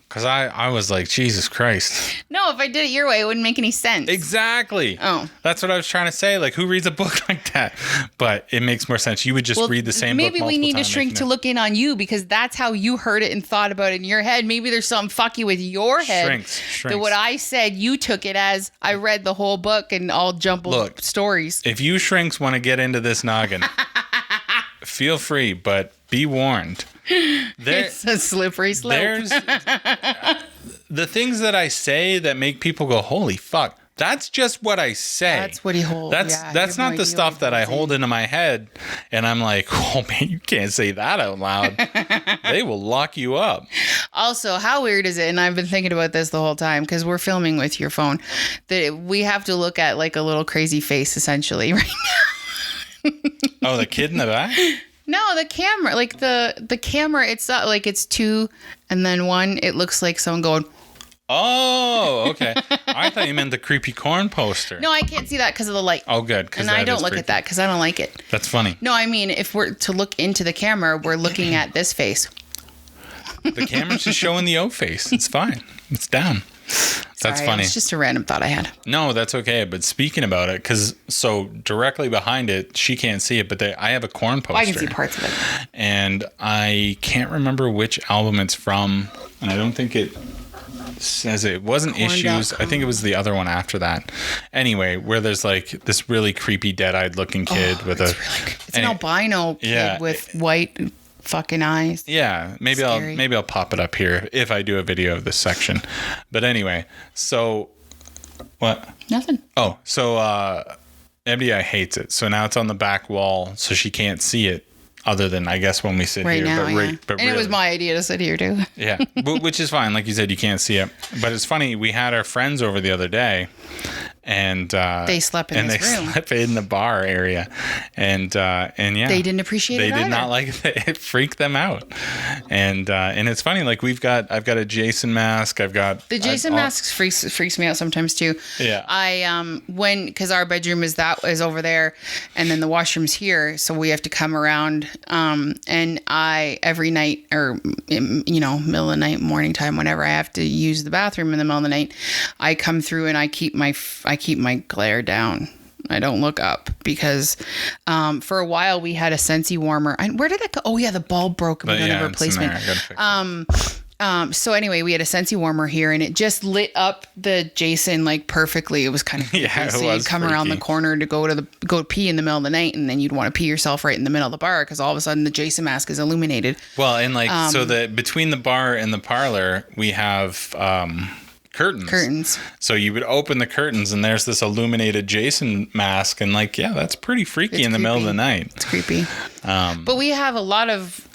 Because I was like, Jesus Christ. No, if I did it your way, it wouldn't make any sense. Exactly. Oh. That's what I was trying to say. Like, who reads a book like that? But it makes more sense. You would just read the same book multiple times. Maybe we need to shrink to look in on you, because that's how you heard it and thought about it in your head. Maybe there's something fucky with your head. Shrinks. That what I said, you took it as I read the whole book and all jumbled stories. If you shrinks want to get into this noggin, feel free, but be warned. It's a slippery slope. There's the things that I say that make people go, holy fuck. That's just what I say. That's what he holds. That's not the stuff that I hold into my head. And I'm like, oh man, you can't say that out loud. They will lock you up. Also, how weird is it? And I've been thinking about this the whole time, because we're filming with your phone, that we have to look at like a little crazy face essentially right now. Oh, the kid in the back? No, the camera, like the camera, it's not like it's two and then one. It looks like someone going, oh, okay. I thought you meant the creepy corn poster. no, I can't see that because of the light. Oh, good. And I don't look at that because I don't like it. That's funny. No, I mean, if we're to look into the camera, we're looking at this face. The camera's just showing the O face. It's fine. It's down. That's Sorry, funny. It's just a random thought I had. No, that's okay. But speaking about it, because so directly behind it, she can't see it, but I have a corn poster. I can see parts of it. And I can't remember which album it's from. And I don't think it says it wasn't Issues. I think it was the other one after that. Anyway, where there's like this really creepy dead-eyed looking kid with it's an albino kid with white fucking eyes. Yeah, maybe I'll pop it up here if I do a video of this section. But anyway, so what? Nothing. Oh, so MDI hates it. So now it's on the back wall, so she can't see it. Other than I guess when we sit right here, now, but and it was my idea to sit here too. Yeah, which is fine. Like you said, you can't see it, but it's funny. We had our friends over the other day, and they slept in this room. Slept in the bar area, and yeah, they didn't appreciate it. They did not like it. It freaked them out, and it's funny. Like I've got a Jason mask. The Jason mask freaks me out sometimes too. Yeah, because our bedroom is over there, and then the washroom's here, so we have to come around. And I every night, or middle of the night, morning time, whenever I have to use the bathroom in the middle of the night, I come through and I keep my glare down. I don't look up because for a while we had a Sensi warmer. Where did that go? Oh yeah, the bulb broke and we don't have a replacement. So anyway, we had a Sensi warmer here, and it just lit up the Jason like perfectly. It was kind of creepy. So you'd come around the corner to go pee in the middle of the night, and then you'd want to pee yourself right in the middle of the bar because all of a sudden the Jason mask is illuminated. Well, and so between the bar and the parlor, we have curtains. So you would open the curtains, and there's this illuminated Jason mask, and that's pretty freaky in the middle of the night. It's creepy. But we have a lot of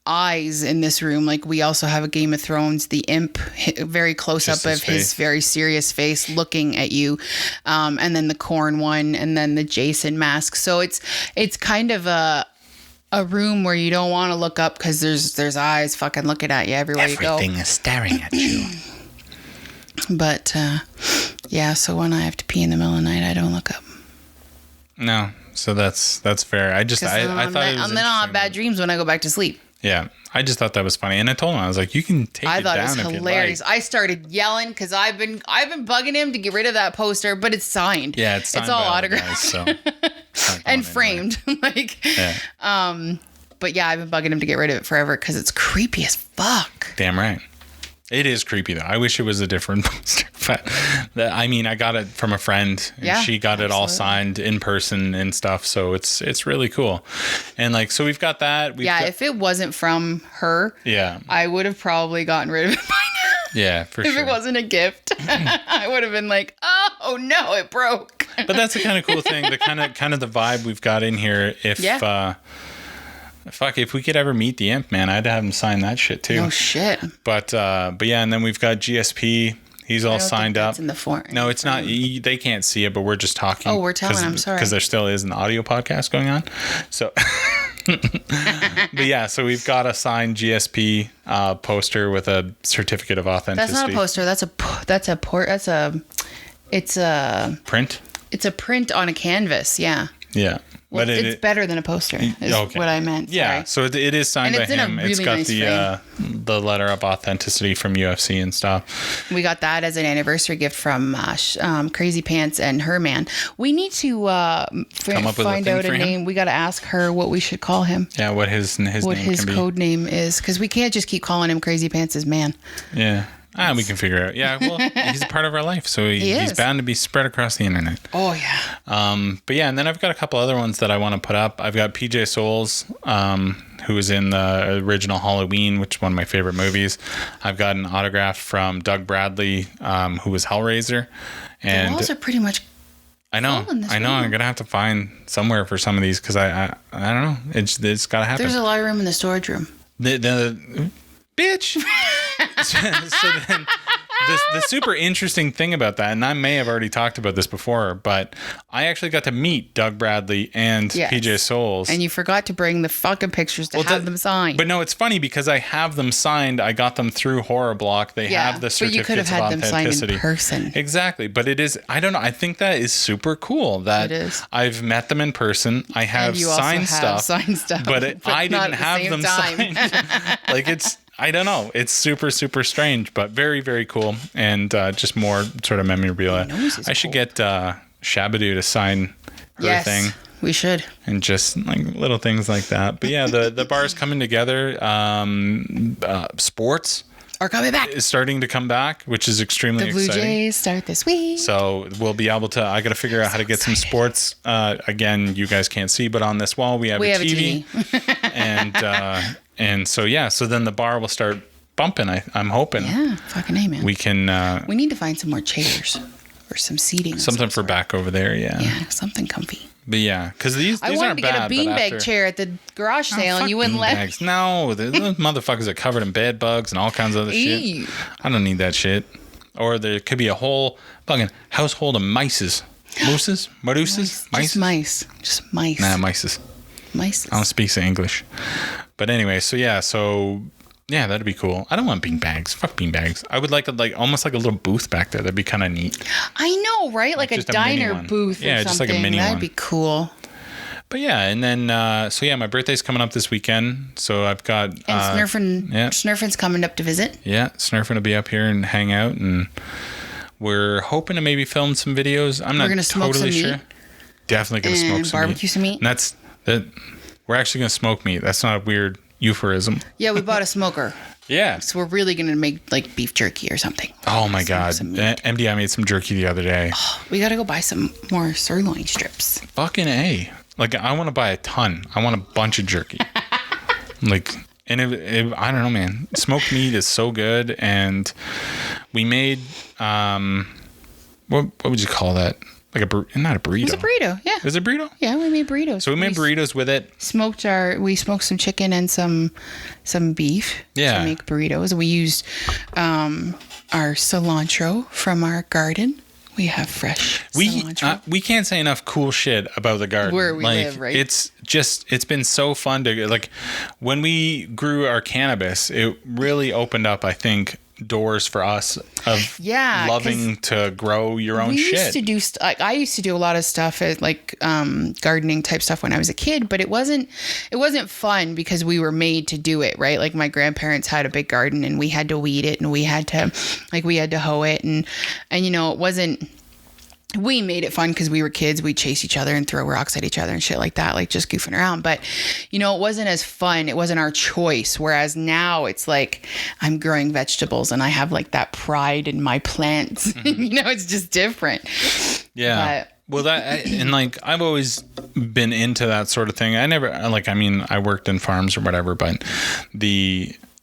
eyes in this room. Like, we also have a Game of Thrones, the imp, very close Just up his of his face. very serious face looking at you. And then the corn one, and then the Jason mask. So it's kind of a room where you don't want to look up because there's eyes fucking looking at you everywhere you go. Everything is staring at you. But yeah, so when I have to pee in the middle of the night, I don't look up. No, so that's fair. I thought it was then I'll have interesting. bad dreams when I go back to sleep. Yeah, I just thought that was funny, and I told him, I was like, you can take I it thought down it was if hilarious. you'd like. I started yelling because I've been bugging him to get rid of that poster, but it's signed. Yeah, it's signed all by all the autographed guys, so it's not going and framed. Like, anywhere. but yeah, I've been bugging him to get rid of it forever because it's creepy as fuck. Damn right. It is creepy though. I wish it was a different poster, but I mean, I got it from a friend, and Yeah, she got it all absolutely. signed in person and stuff. So it's really cool. And like, so we've got that. If it wasn't from her, yeah, I would have probably gotten rid of it by now. yeah, for If sure. it wasn't a gift, I would have been like, oh no, it broke. But that's the kind of cool thing. The kind of the vibe we've got in here. If if we could ever meet the imp, man, I'd have him sign that shit too. Oh shit. But yeah, and then we've got GSP. He's all I don't think signed up. that's in the form. No, it's not. They can't see it, but we're just talking. Oh, we're telling, I'm sorry. Because there still is an audio podcast going on. So, but yeah, so we've got a signed GSP poster with a certificate of authenticity. That's not a poster. It's a print on a canvas. Yeah. Yeah. Well, but it's better than a poster, is what I meant. Yeah, Sorry. so it is signed And by it's in a him. It's really got nice the letter of authenticity from UFC and stuff. We got that as an anniversary gift from Crazy Pants and her man. We need to Come up with a find thing out a for him? name. We got to ask her what we should call him. Yeah, what his What name his can be. code name is, because we can't just keep calling him Crazy Pants' man. Yeah. We can figure it out. Yeah, well, he's a part of our life, so he's is. bound to be spread across the internet. Oh yeah. But yeah, and then I've got a couple other ones that I want to put up. I've got PJ Souls, who was in the original Halloween, which is one of my favorite movies. I've got an autograph from Doug Bradley, who was Hellraiser. And The walls are pretty much. I know. full in this I'm room. gonna have to find somewhere for some of these because I don't know. It's got to happen. There's a lot of room in the storage room. The bitch. So then the super interesting thing about that, and I may have already talked about this before, but I actually got to meet Doug Bradley and Yes. PJ Souls. And you forgot to bring the fucking pictures to have them signed. But no, it's funny because I have them signed. I got them through Horror Block. They Yeah, have the but you could have certificates had of them signed in authenticity. person. Exactly. But it is, I don't know. I think that is super cool that It is. I've met them in person. I have And you also signed have stuff. signed stuff, But but I not didn't at the have same them time. signed. Like I don't know. It's super, super strange, but very, very cool. And just more sort of memorabilia. My nose is I should cold. get Shabadoo to sign her Yes, thing. we should. And just like little things like that. But yeah, the bar's coming together. Sports Are coming back. is starting to come back, which is extremely The Blue exciting. Jays start this week. So we'll be able to. I got to figure out how to get some sports. Again, you guys can't see, but on this wall we have a TV, and so yeah. So then the bar will start bumping. I'm hoping Yeah, fucking A, man. we can We need to find some more chairs or some seating. of something some for sort. back over there. Yeah, Yeah, something comfy. but yeah, because these I wanted aren't to get bad. a but beanbag after- chair at the garage sale, Fuck and you wouldn't let me. beanbags. No, those motherfuckers are covered in bed bugs and all kinds of other shit. Ew. I don't need that shit. Or there could be a whole fucking household of mices. Mooses? Maruses? Just mice. Just mice. Nah, mices. Mice. I don't speak English. But anyway, so yeah, that'd be cool. I don't want beanbags. Fuck beanbags. I would like almost like a little booth back there. That'd be kind of neat. I know, right? Like a just a mini diner one. booth Yeah, or just like a something. mini That'd one. be cool. But yeah, and then so yeah, my birthday's coming up this weekend. So I've got And Snurfin's coming up to visit. Yeah, Snurfin will be up here and hang out, and we're hoping to maybe film some videos. I'm not gonna smoke totally some sure. meat. Definitely gonna smoke And some barbecue meat. some meat. And that's that. We're actually gonna smoke meat. That's not a weird euphemism. Yeah, we bought a smoker. Yeah. So we're really going to make like beef jerky or something. Oh my god. some meat. MDI made some jerky the other day. We got to go buy some more sirloin strips. Fucking A. Like I want to buy a ton. I want a bunch of jerky. Like, and I don't know, man. Smoked meat is so good, and we made what would you call that? like not a burrito. It was a burrito. Yeah. Is it a burrito? Yeah, we made burritos. So we made burritos with it. We smoked some chicken and some beef to make burritos. We used our cilantro from our garden. We have fresh cilantro. We can't say enough cool shit about the garden. Where we live, right? It's been so fun to, like, when we grew our cannabis, it really opened up, I think, doors for us of loving to grow your own shit. I used to do a lot of stuff like gardening type stuff when I was a kid, but it wasn't fun because we were made to do it, right? Like my grandparents had a big garden and we had to weed it and we had to hoe it and you know, it wasn't. We made it fun because we were kids. We'd chase each other and throw rocks at each other and shit like that, like just goofing around. But, you know, it wasn't as fun. It wasn't our choice. Whereas now it's like I'm growing vegetables and I have like that pride in my plants. Mm-hmm. You know, it's just different. Yeah. Well, and like I've always been into that sort of thing. I worked in farms or whatever, but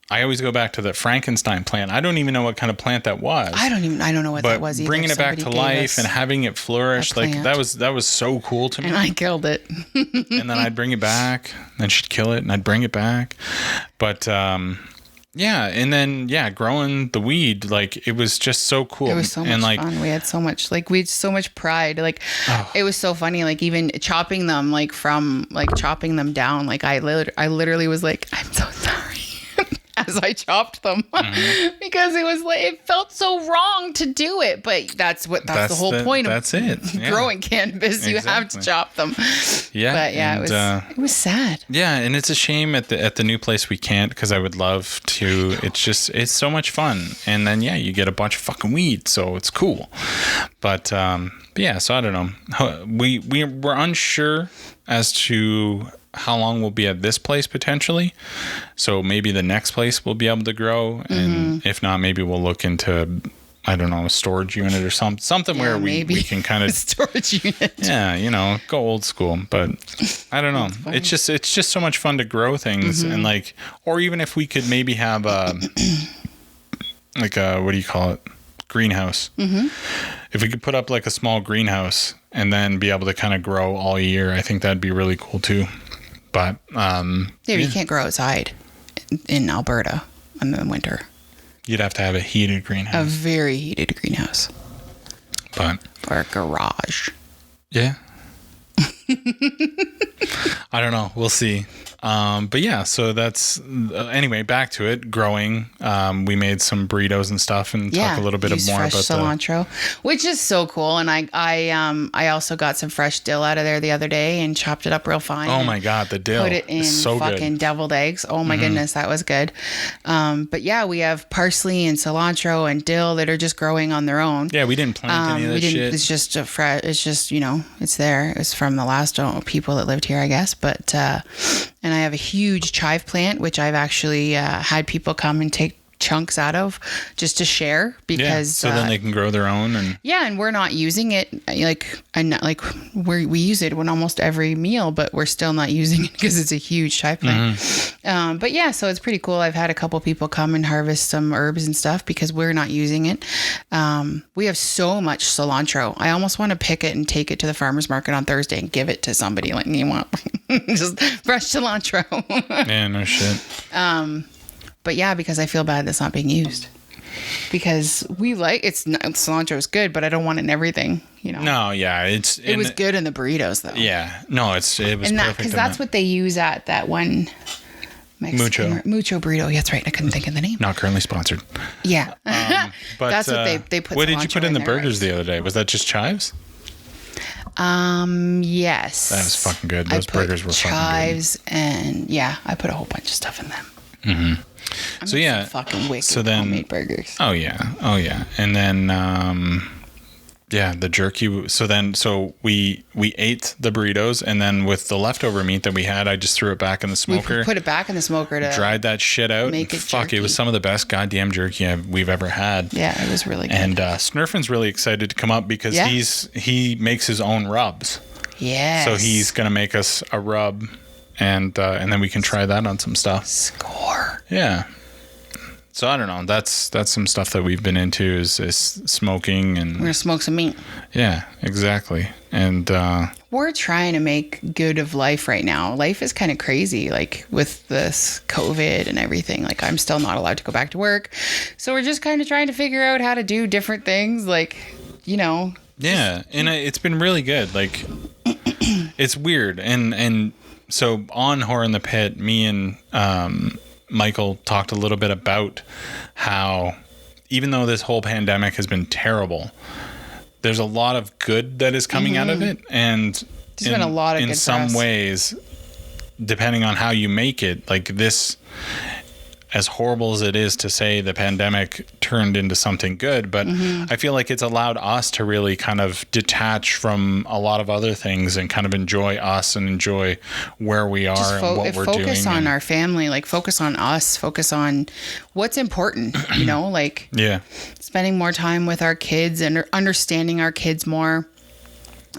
I always go back to the Frankenstein plant. I don't even know what kind of plant that was. I don't know what that was either. Bringing it back to life and having it flourish, like that was so cool to me. And I killed it. And then I'd bring it back, then she'd kill it, and I'd bring it back. But and then growing the weed, like it was just so cool. It was so much fun. We had so much pride. Like it was so funny. Like even chopping them, chopping them down. Like I literally was like, I'm so sorry. As I chopped them because it felt so wrong to do it, but that's the whole point of growing cannabis. Exactly. You have to chop them. Yeah. But it was sad. Yeah. And it's a shame at the new place we can't, because I would love to. It's so much fun. And then, you get a bunch of fucking weed. So it's cool. But so I don't know. We're unsure as to how long we'll be at this place potentially. So maybe the next place we'll be able to grow. And if not, maybe we'll look into, I don't know, a storage unit or something where we can kind of storage unit. Yeah. You know, go old school, but I don't know. It's just so much fun to grow things and like, or even if we could maybe have what do you call it? Greenhouse. If we could put up like a small greenhouse and then be able to kind of grow all year, I think that'd be really cool too. But you can't grow outside in Alberta in the winter. You'd have to have a heated greenhouse. A very heated greenhouse. Or a garage. Yeah. I don't know. We'll see. So that's anyway, back to it. Growing. We made some burritos and stuff and talk a little bit more about cilantro, which is so cool. And I also got some fresh dill out of there the other day and chopped it up real fine. Oh my God, the dill. Put it in so fucking good. Deviled eggs. Oh my goodness, that was good. But we have parsley and cilantro and dill that are just growing on their own. Yeah, we didn't plant any of that shit. It's just it's just, you know, it's there. It's from the last people that lived here, I guess. But and I have a huge chive plant, which I've actually had people come and take chunks out of just to share, because so then they can grow their own. And we're not using it we use it in almost every meal, but we're still not using it because it's a huge chive plant. So it's pretty cool. I've had a couple people come and harvest some herbs and stuff because we're not using it. We have so much cilantro. I almost want to pick it and take it to the farmer's market on Thursday and give it to somebody. Like, you want just fresh cilantro. Yeah, no shit. But because I feel bad that's not being used, because cilantro is good, but I don't want it in everything, you know. No, yeah, it was good in the burritos though. Yeah, no, it was and perfect because that's what they use at that one Mexican Mucho burrito. Yeah, that's right. I couldn't think of the name. Not currently sponsored. Yeah, but that's what they put. What did you put in the burgers the other day? Was that just chives? Yes. That was fucking good. Those burgers were fucking good. Chives and I put a whole bunch of stuff in them. So fucking wicked homemade burgers. Oh yeah, and then the jerky. So we ate the burritos, and then with the leftover meat that we had, I just threw it back in the smoker. We put it back in the smoker to dried that shit out. Make it jerky. It was some of the best goddamn jerky we've ever had. Yeah, it was really good. And Snurfin's really excited to come up because he makes his own rubs. Yeah. So he's gonna make us a rub. And then we can try that on some stuff. Score. Yeah. So I don't know. That's some stuff that we've been into is smoking and We're going to smoke some meat. yeah, exactly. And We're trying to make good of life right now. Life is kind of crazy, like with this COVID and everything. Like I'm still not allowed to go back to work. So we're just kind of trying to figure out how to do different things. Like, yeah, and it's been really good. Like it's weird. And so on Horror in the Pit, me and Michael talked a little bit about how even though this whole pandemic has been terrible, there's a lot of good that is coming out of it. And there's been a lot of in good some press. ways, depending on how you make it, like this, as horrible as it is to say the pandemic turned into something good, but I feel like it's allowed us to really kind of detach from a lot of other things and kind of enjoy us and enjoy where we are and what we're doing. Focus on our family, like focus on us, focus on what's important, like yeah. spending more time with our kids and understanding our kids more.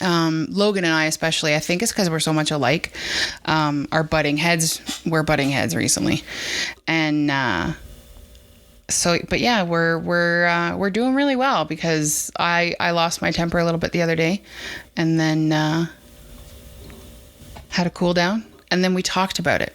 Logan and I, especially, I think it's because we're so much alike. We're butting heads recently. And, but yeah, we're doing really well because I lost my temper a little bit the other day and then, had a cool down and then we talked about it.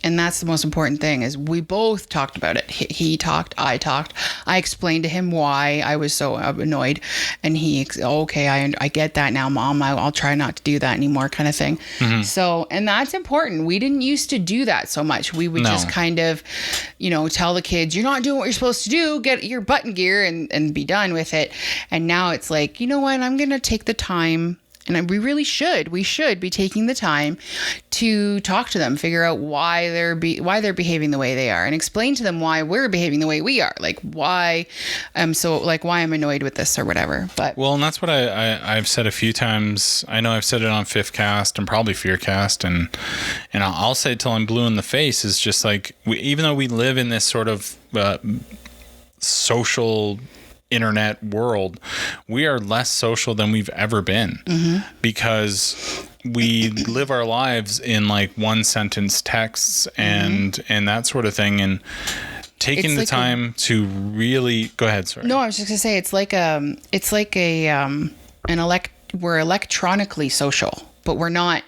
And that's the most important thing is we both talked about it. He talked, I talked. I explained to him why I was so annoyed. And okay, I get that now, Mom. I'll try not to do that anymore kind of thing. So, and that's important. We didn't used to do that so much. We would just kind of, tell the kids, you're not doing what you're supposed to do. Get your butt in gear and be done with it. And now it's like, you know what? I'm going to take the time. And we should be taking the time to talk to them, figure out why they're behaving the way they are and explain to them why we're behaving the way we are. Like why I'm annoyed with this or whatever. But well, and that's what I've said a few times. I know I've said it on Fifth Cast and probably Fearcast and I'll say it till I'm blue in the face is just like, even though we live in this sort of social internet world, we are less social than we've ever been because we live our lives in like one sentence texts and that sort of thing, and taking the time to really go ahead. Sorry. No, I was just gonna say we're electronically social, but we're not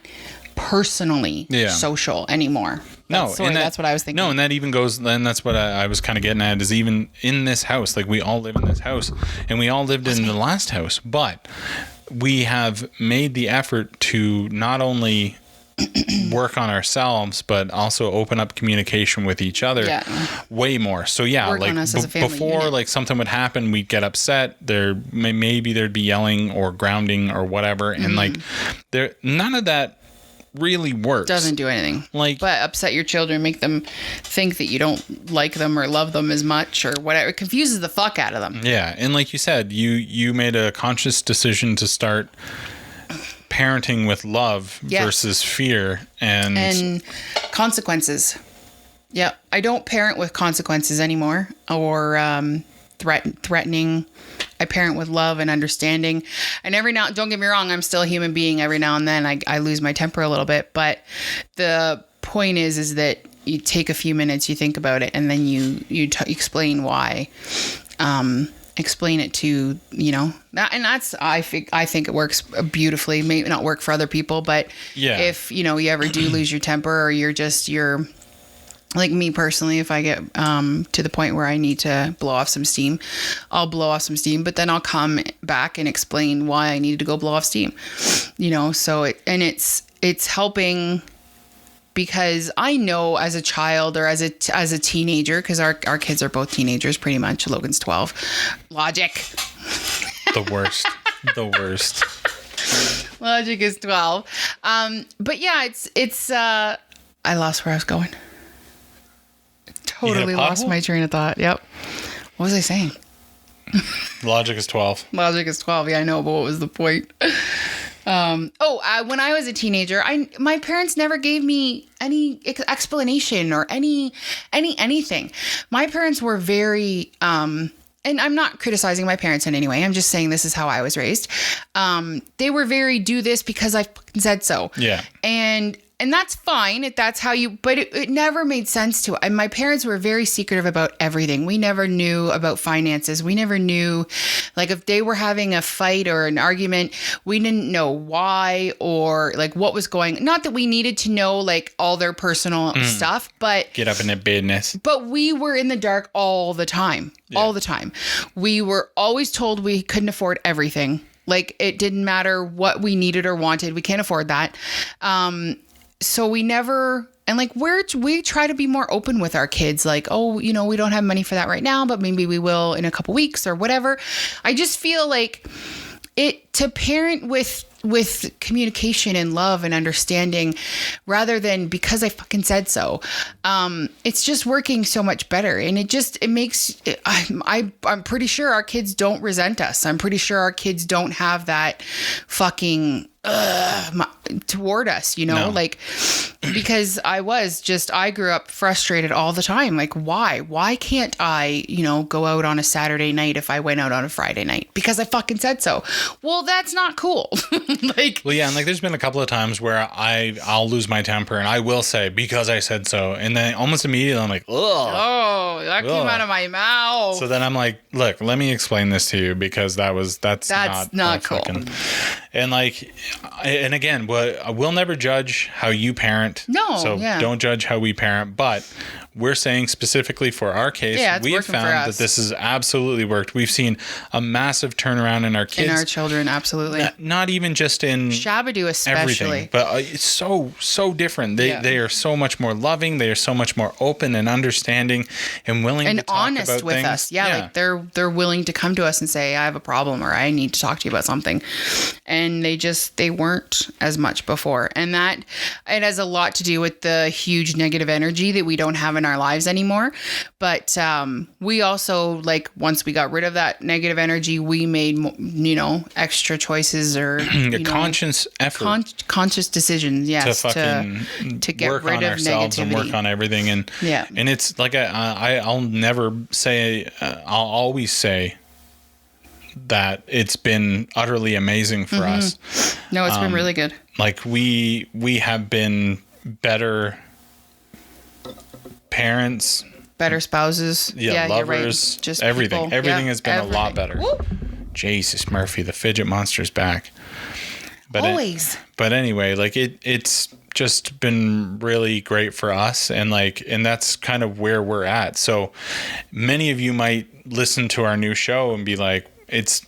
personally social anymore. That's what I was thinking. No, and that even goes, then that's what I was kind of getting at is even in this house, like we all live in this house and we all lived in the last house, but we have made the effort to not only work on ourselves, but also open up communication with each other way more. So work like before unit. Like something would happen, we'd get upset. Maybe there'd be yelling or grounding or whatever. And like none of that really works. Doesn't do anything. But upset your children, make them think that you don't like them or love them as much or whatever. It confuses the fuck out of them. Yeah. And like you said, you made a conscious decision to start parenting with love versus fear and consequences. Yeah. I don't parent with consequences anymore or threatening. I parent with love and understanding. And don't get me wrong, I'm still a human being. Every now and then I lose my temper a little bit. But the point is that you take a few minutes, you think about it, and then you explain why. Explain it to, that, and that's, I think it works beautifully. Maybe not work for other people, but if, you ever do lose your temper or you're like me personally, if I get to the point where I need to blow off some steam, I'll blow off some steam, but then I'll come back and explain why I needed to go blow off steam, so it's helping because I know as a child or as a teenager, because our kids are both teenagers pretty much. Logan's 12. Logic. The worst. Logic is 12. But yeah, it's I lost where I was going. Totally lost my train of thought. Yep. What was I saying? Logic is 12. Logic is 12. Yeah, I know, but what was the point? When I was a teenager, my parents never gave me any explanation or anything. My parents were very, and I'm not criticizing my parents in any way. I'm just saying this is how I was raised. They were very do this because I fucking said so. Yeah. And And that's fine if that's how you, but it never made sense to, and my parents were very secretive about everything. We never knew about finances. We never knew, like, if they were having a fight or an argument, we didn't know why or like what was going, not that we needed to know like all their personal stuff, but Get up in their business. but we were in the dark all the time, all the time. We were always told we couldn't afford everything. Like, it didn't matter what we needed or wanted. We can't afford that. So we never, and like, we try to be more open with our kids. Like, oh, you know, we don't have money for that right now, but maybe we will in a couple weeks or whatever. I just feel like to parent with communication and love and understanding rather than because I fucking said so. It's just working so much better. And it makes, I'm pretty sure our kids don't resent us. I'm pretty sure our kids don't have that fucking toward us, you know, No. like, because I grew up frustrated all the time. Like, why can't I, you know, go out on a Saturday night if I went out on a Friday night? Because I fucking said so. Well, that's not cool. Like, Well, yeah, and like there's been a couple of times where I'll lose my temper and I will say because I said so, and then almost immediately I'm like, ugh. oh, that came out of my mouth. So then I'm like, look, let me explain this to you because that's not cool. And like, and again, we'll never judge how you parent. No, so yeah. don't judge how we parent, but we're saying specifically for our case, it's we have working for found us. that this has absolutely worked. We've seen a massive turnaround in our kids. In our children, absolutely. Not even just in Shabadoo especially. everything, but it's so different. They are so much more loving. They are so much more open and understanding and willing And to talk honest about with things. us. Yeah, like they're willing to come to us and say, I have a problem or I need to talk to you about something. And they weren't as much before. And that it has a lot to do with the huge negative energy that we don't have in our lives anymore. But we also, like, once we got rid of that negative energy, we made, you know, extra choices or conscious effort conscious decisions. Yes, to fucking to get work rid on of ourselves negativity. and work on everything. And and it's like I'll never say I'll always say that it's been utterly amazing for us. No, it's been really good. Like we have been better parents, Better spouses. Yeah, lovers, you're right. Just everything. people. Everything Yeah, has been a lot better. Woo. Jesus, Murphy, the fidget monster's back. But Always. But anyway, like it's just been really great for us, and that's kind of where we're at. So many of you might listen to our new show and be like, it's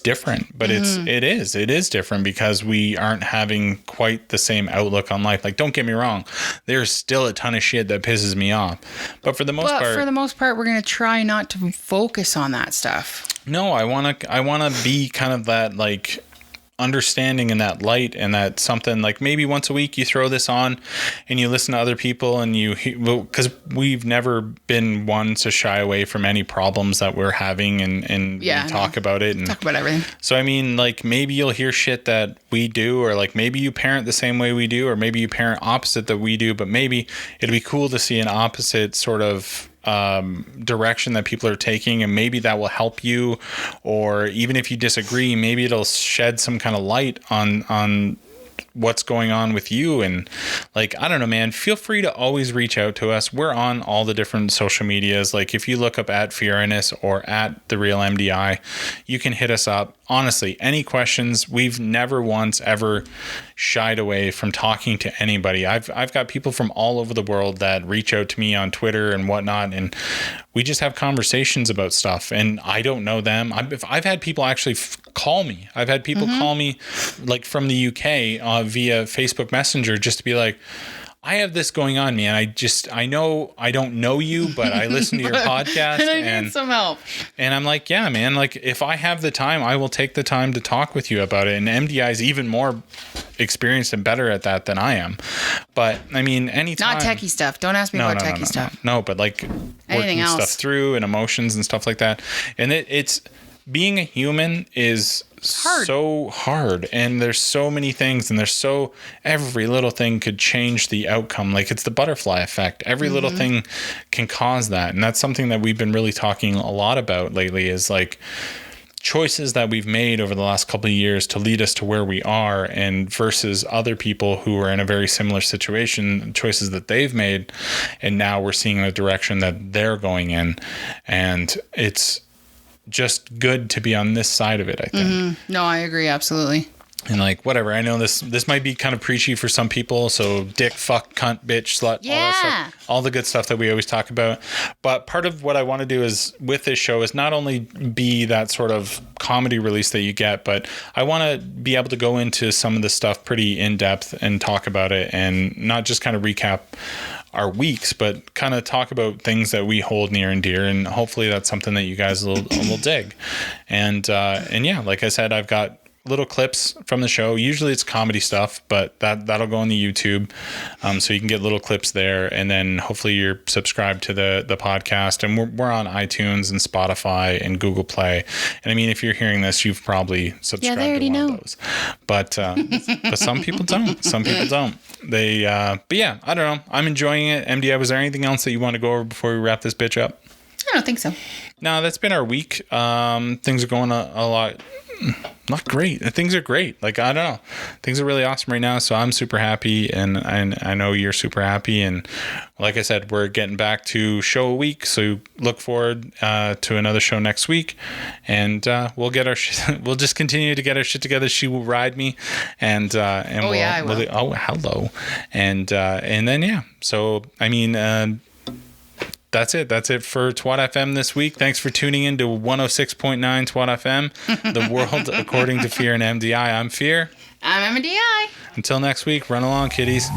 different, but it is different because we aren't having quite the same outlook on life. Like, don't get me wrong, there's still a ton of shit that pisses me off, but for the most part, we're gonna try not to focus on that stuff. no, I want to be kind of that, like, understanding and that light, and that something like maybe once a week you throw this on and you listen to other people, and because we've never been one to shy away from any problems that we're having, and we talk about it and talk about everything. So I mean, like, maybe you'll hear shit that we do, or like maybe you parent the same way we do, or maybe you parent opposite that we do, but maybe it'd be cool to see an opposite sort of direction that people are taking, and maybe that will help you. Or even if you disagree, maybe it'll shed some kind of light on what's going on with you. And like, I don't know, man, feel free to always reach out to us. We're on all the different social medias. Like, if you look up at FearNess or at The Real MDI, you can hit us up. Honestly, any questions, we've never once ever shied away from talking to anybody. I've got people from all over the world that reach out to me on Twitter and whatnot, and we just have conversations about stuff. And I don't know them. I've had people actually call me. I've had people call me, like, from the UK via Facebook Messenger, just to be like, I have this going on, man. I know I don't know you, but I listen to your podcast and I need some help. And I'm like, yeah, man, like, if I have the time, I will take the time to talk with you about it. And MDI is even more experienced and better at that than I am. But I mean, anytime. Not techie stuff. Don't ask me about techie stuff. No, but like Anything working else. stuff through and emotions and stuff like that. And it's being a human is hard. So hard, and there's so many things, and every little thing could change the outcome. Like, it's the butterfly effect. Every little thing can cause that, and that's something that we've been really talking a lot about lately, is like choices that we've made over the last couple of years to lead us to where we are, and versus other people who are in a very similar situation, choices that they've made, and now we're seeing the direction that they're going in. And it's just good to be on this side of it, I think. No, I agree. Absolutely. And like, whatever, I know this might be kind of preachy for some people. So dick, fuck, cunt, bitch, slut, all that stuff, all the good stuff that we always talk about. But part of what I want to do is with this show is not only be that sort of comedy release that you get, but I want to be able to go into some of the stuff pretty in depth and talk about it, and not just kind of recap our weeks, but kind of talk about things that we hold near and dear. And hopefully that's something that you guys will dig. And yeah, like I said, I've got little clips from the show. Usually it's comedy stuff, but that'll go on the YouTube, so you can get little clips there. And then hopefully you're subscribed to the podcast, and we're on iTunes and Spotify and Google Play. And I mean, if you're hearing this, you've probably subscribed to one of those, but some people don't. But yeah, I don't know, I'm enjoying it. MDI, was there anything else that you want to go over before we wrap this bitch up? I don't think so. No, that's been our week. Things are going a lot. Not great. Things are great. Like, I don't know. Things are really awesome right now. So I'm super happy, and I know you're super happy. And like I said, we're getting back to show a week. So look forward to another show next week. And we'll get our we'll just continue to get our shit together. She will ride me. And I will. Oh, hello. And then, yeah. So, I mean, that's it. That's it for Twat FM this week. Thanks for tuning in to 106.9 Twat FM, the world according to Fear and MDI. I'm Fear. I'm MDI. Until next week, run along, kiddies.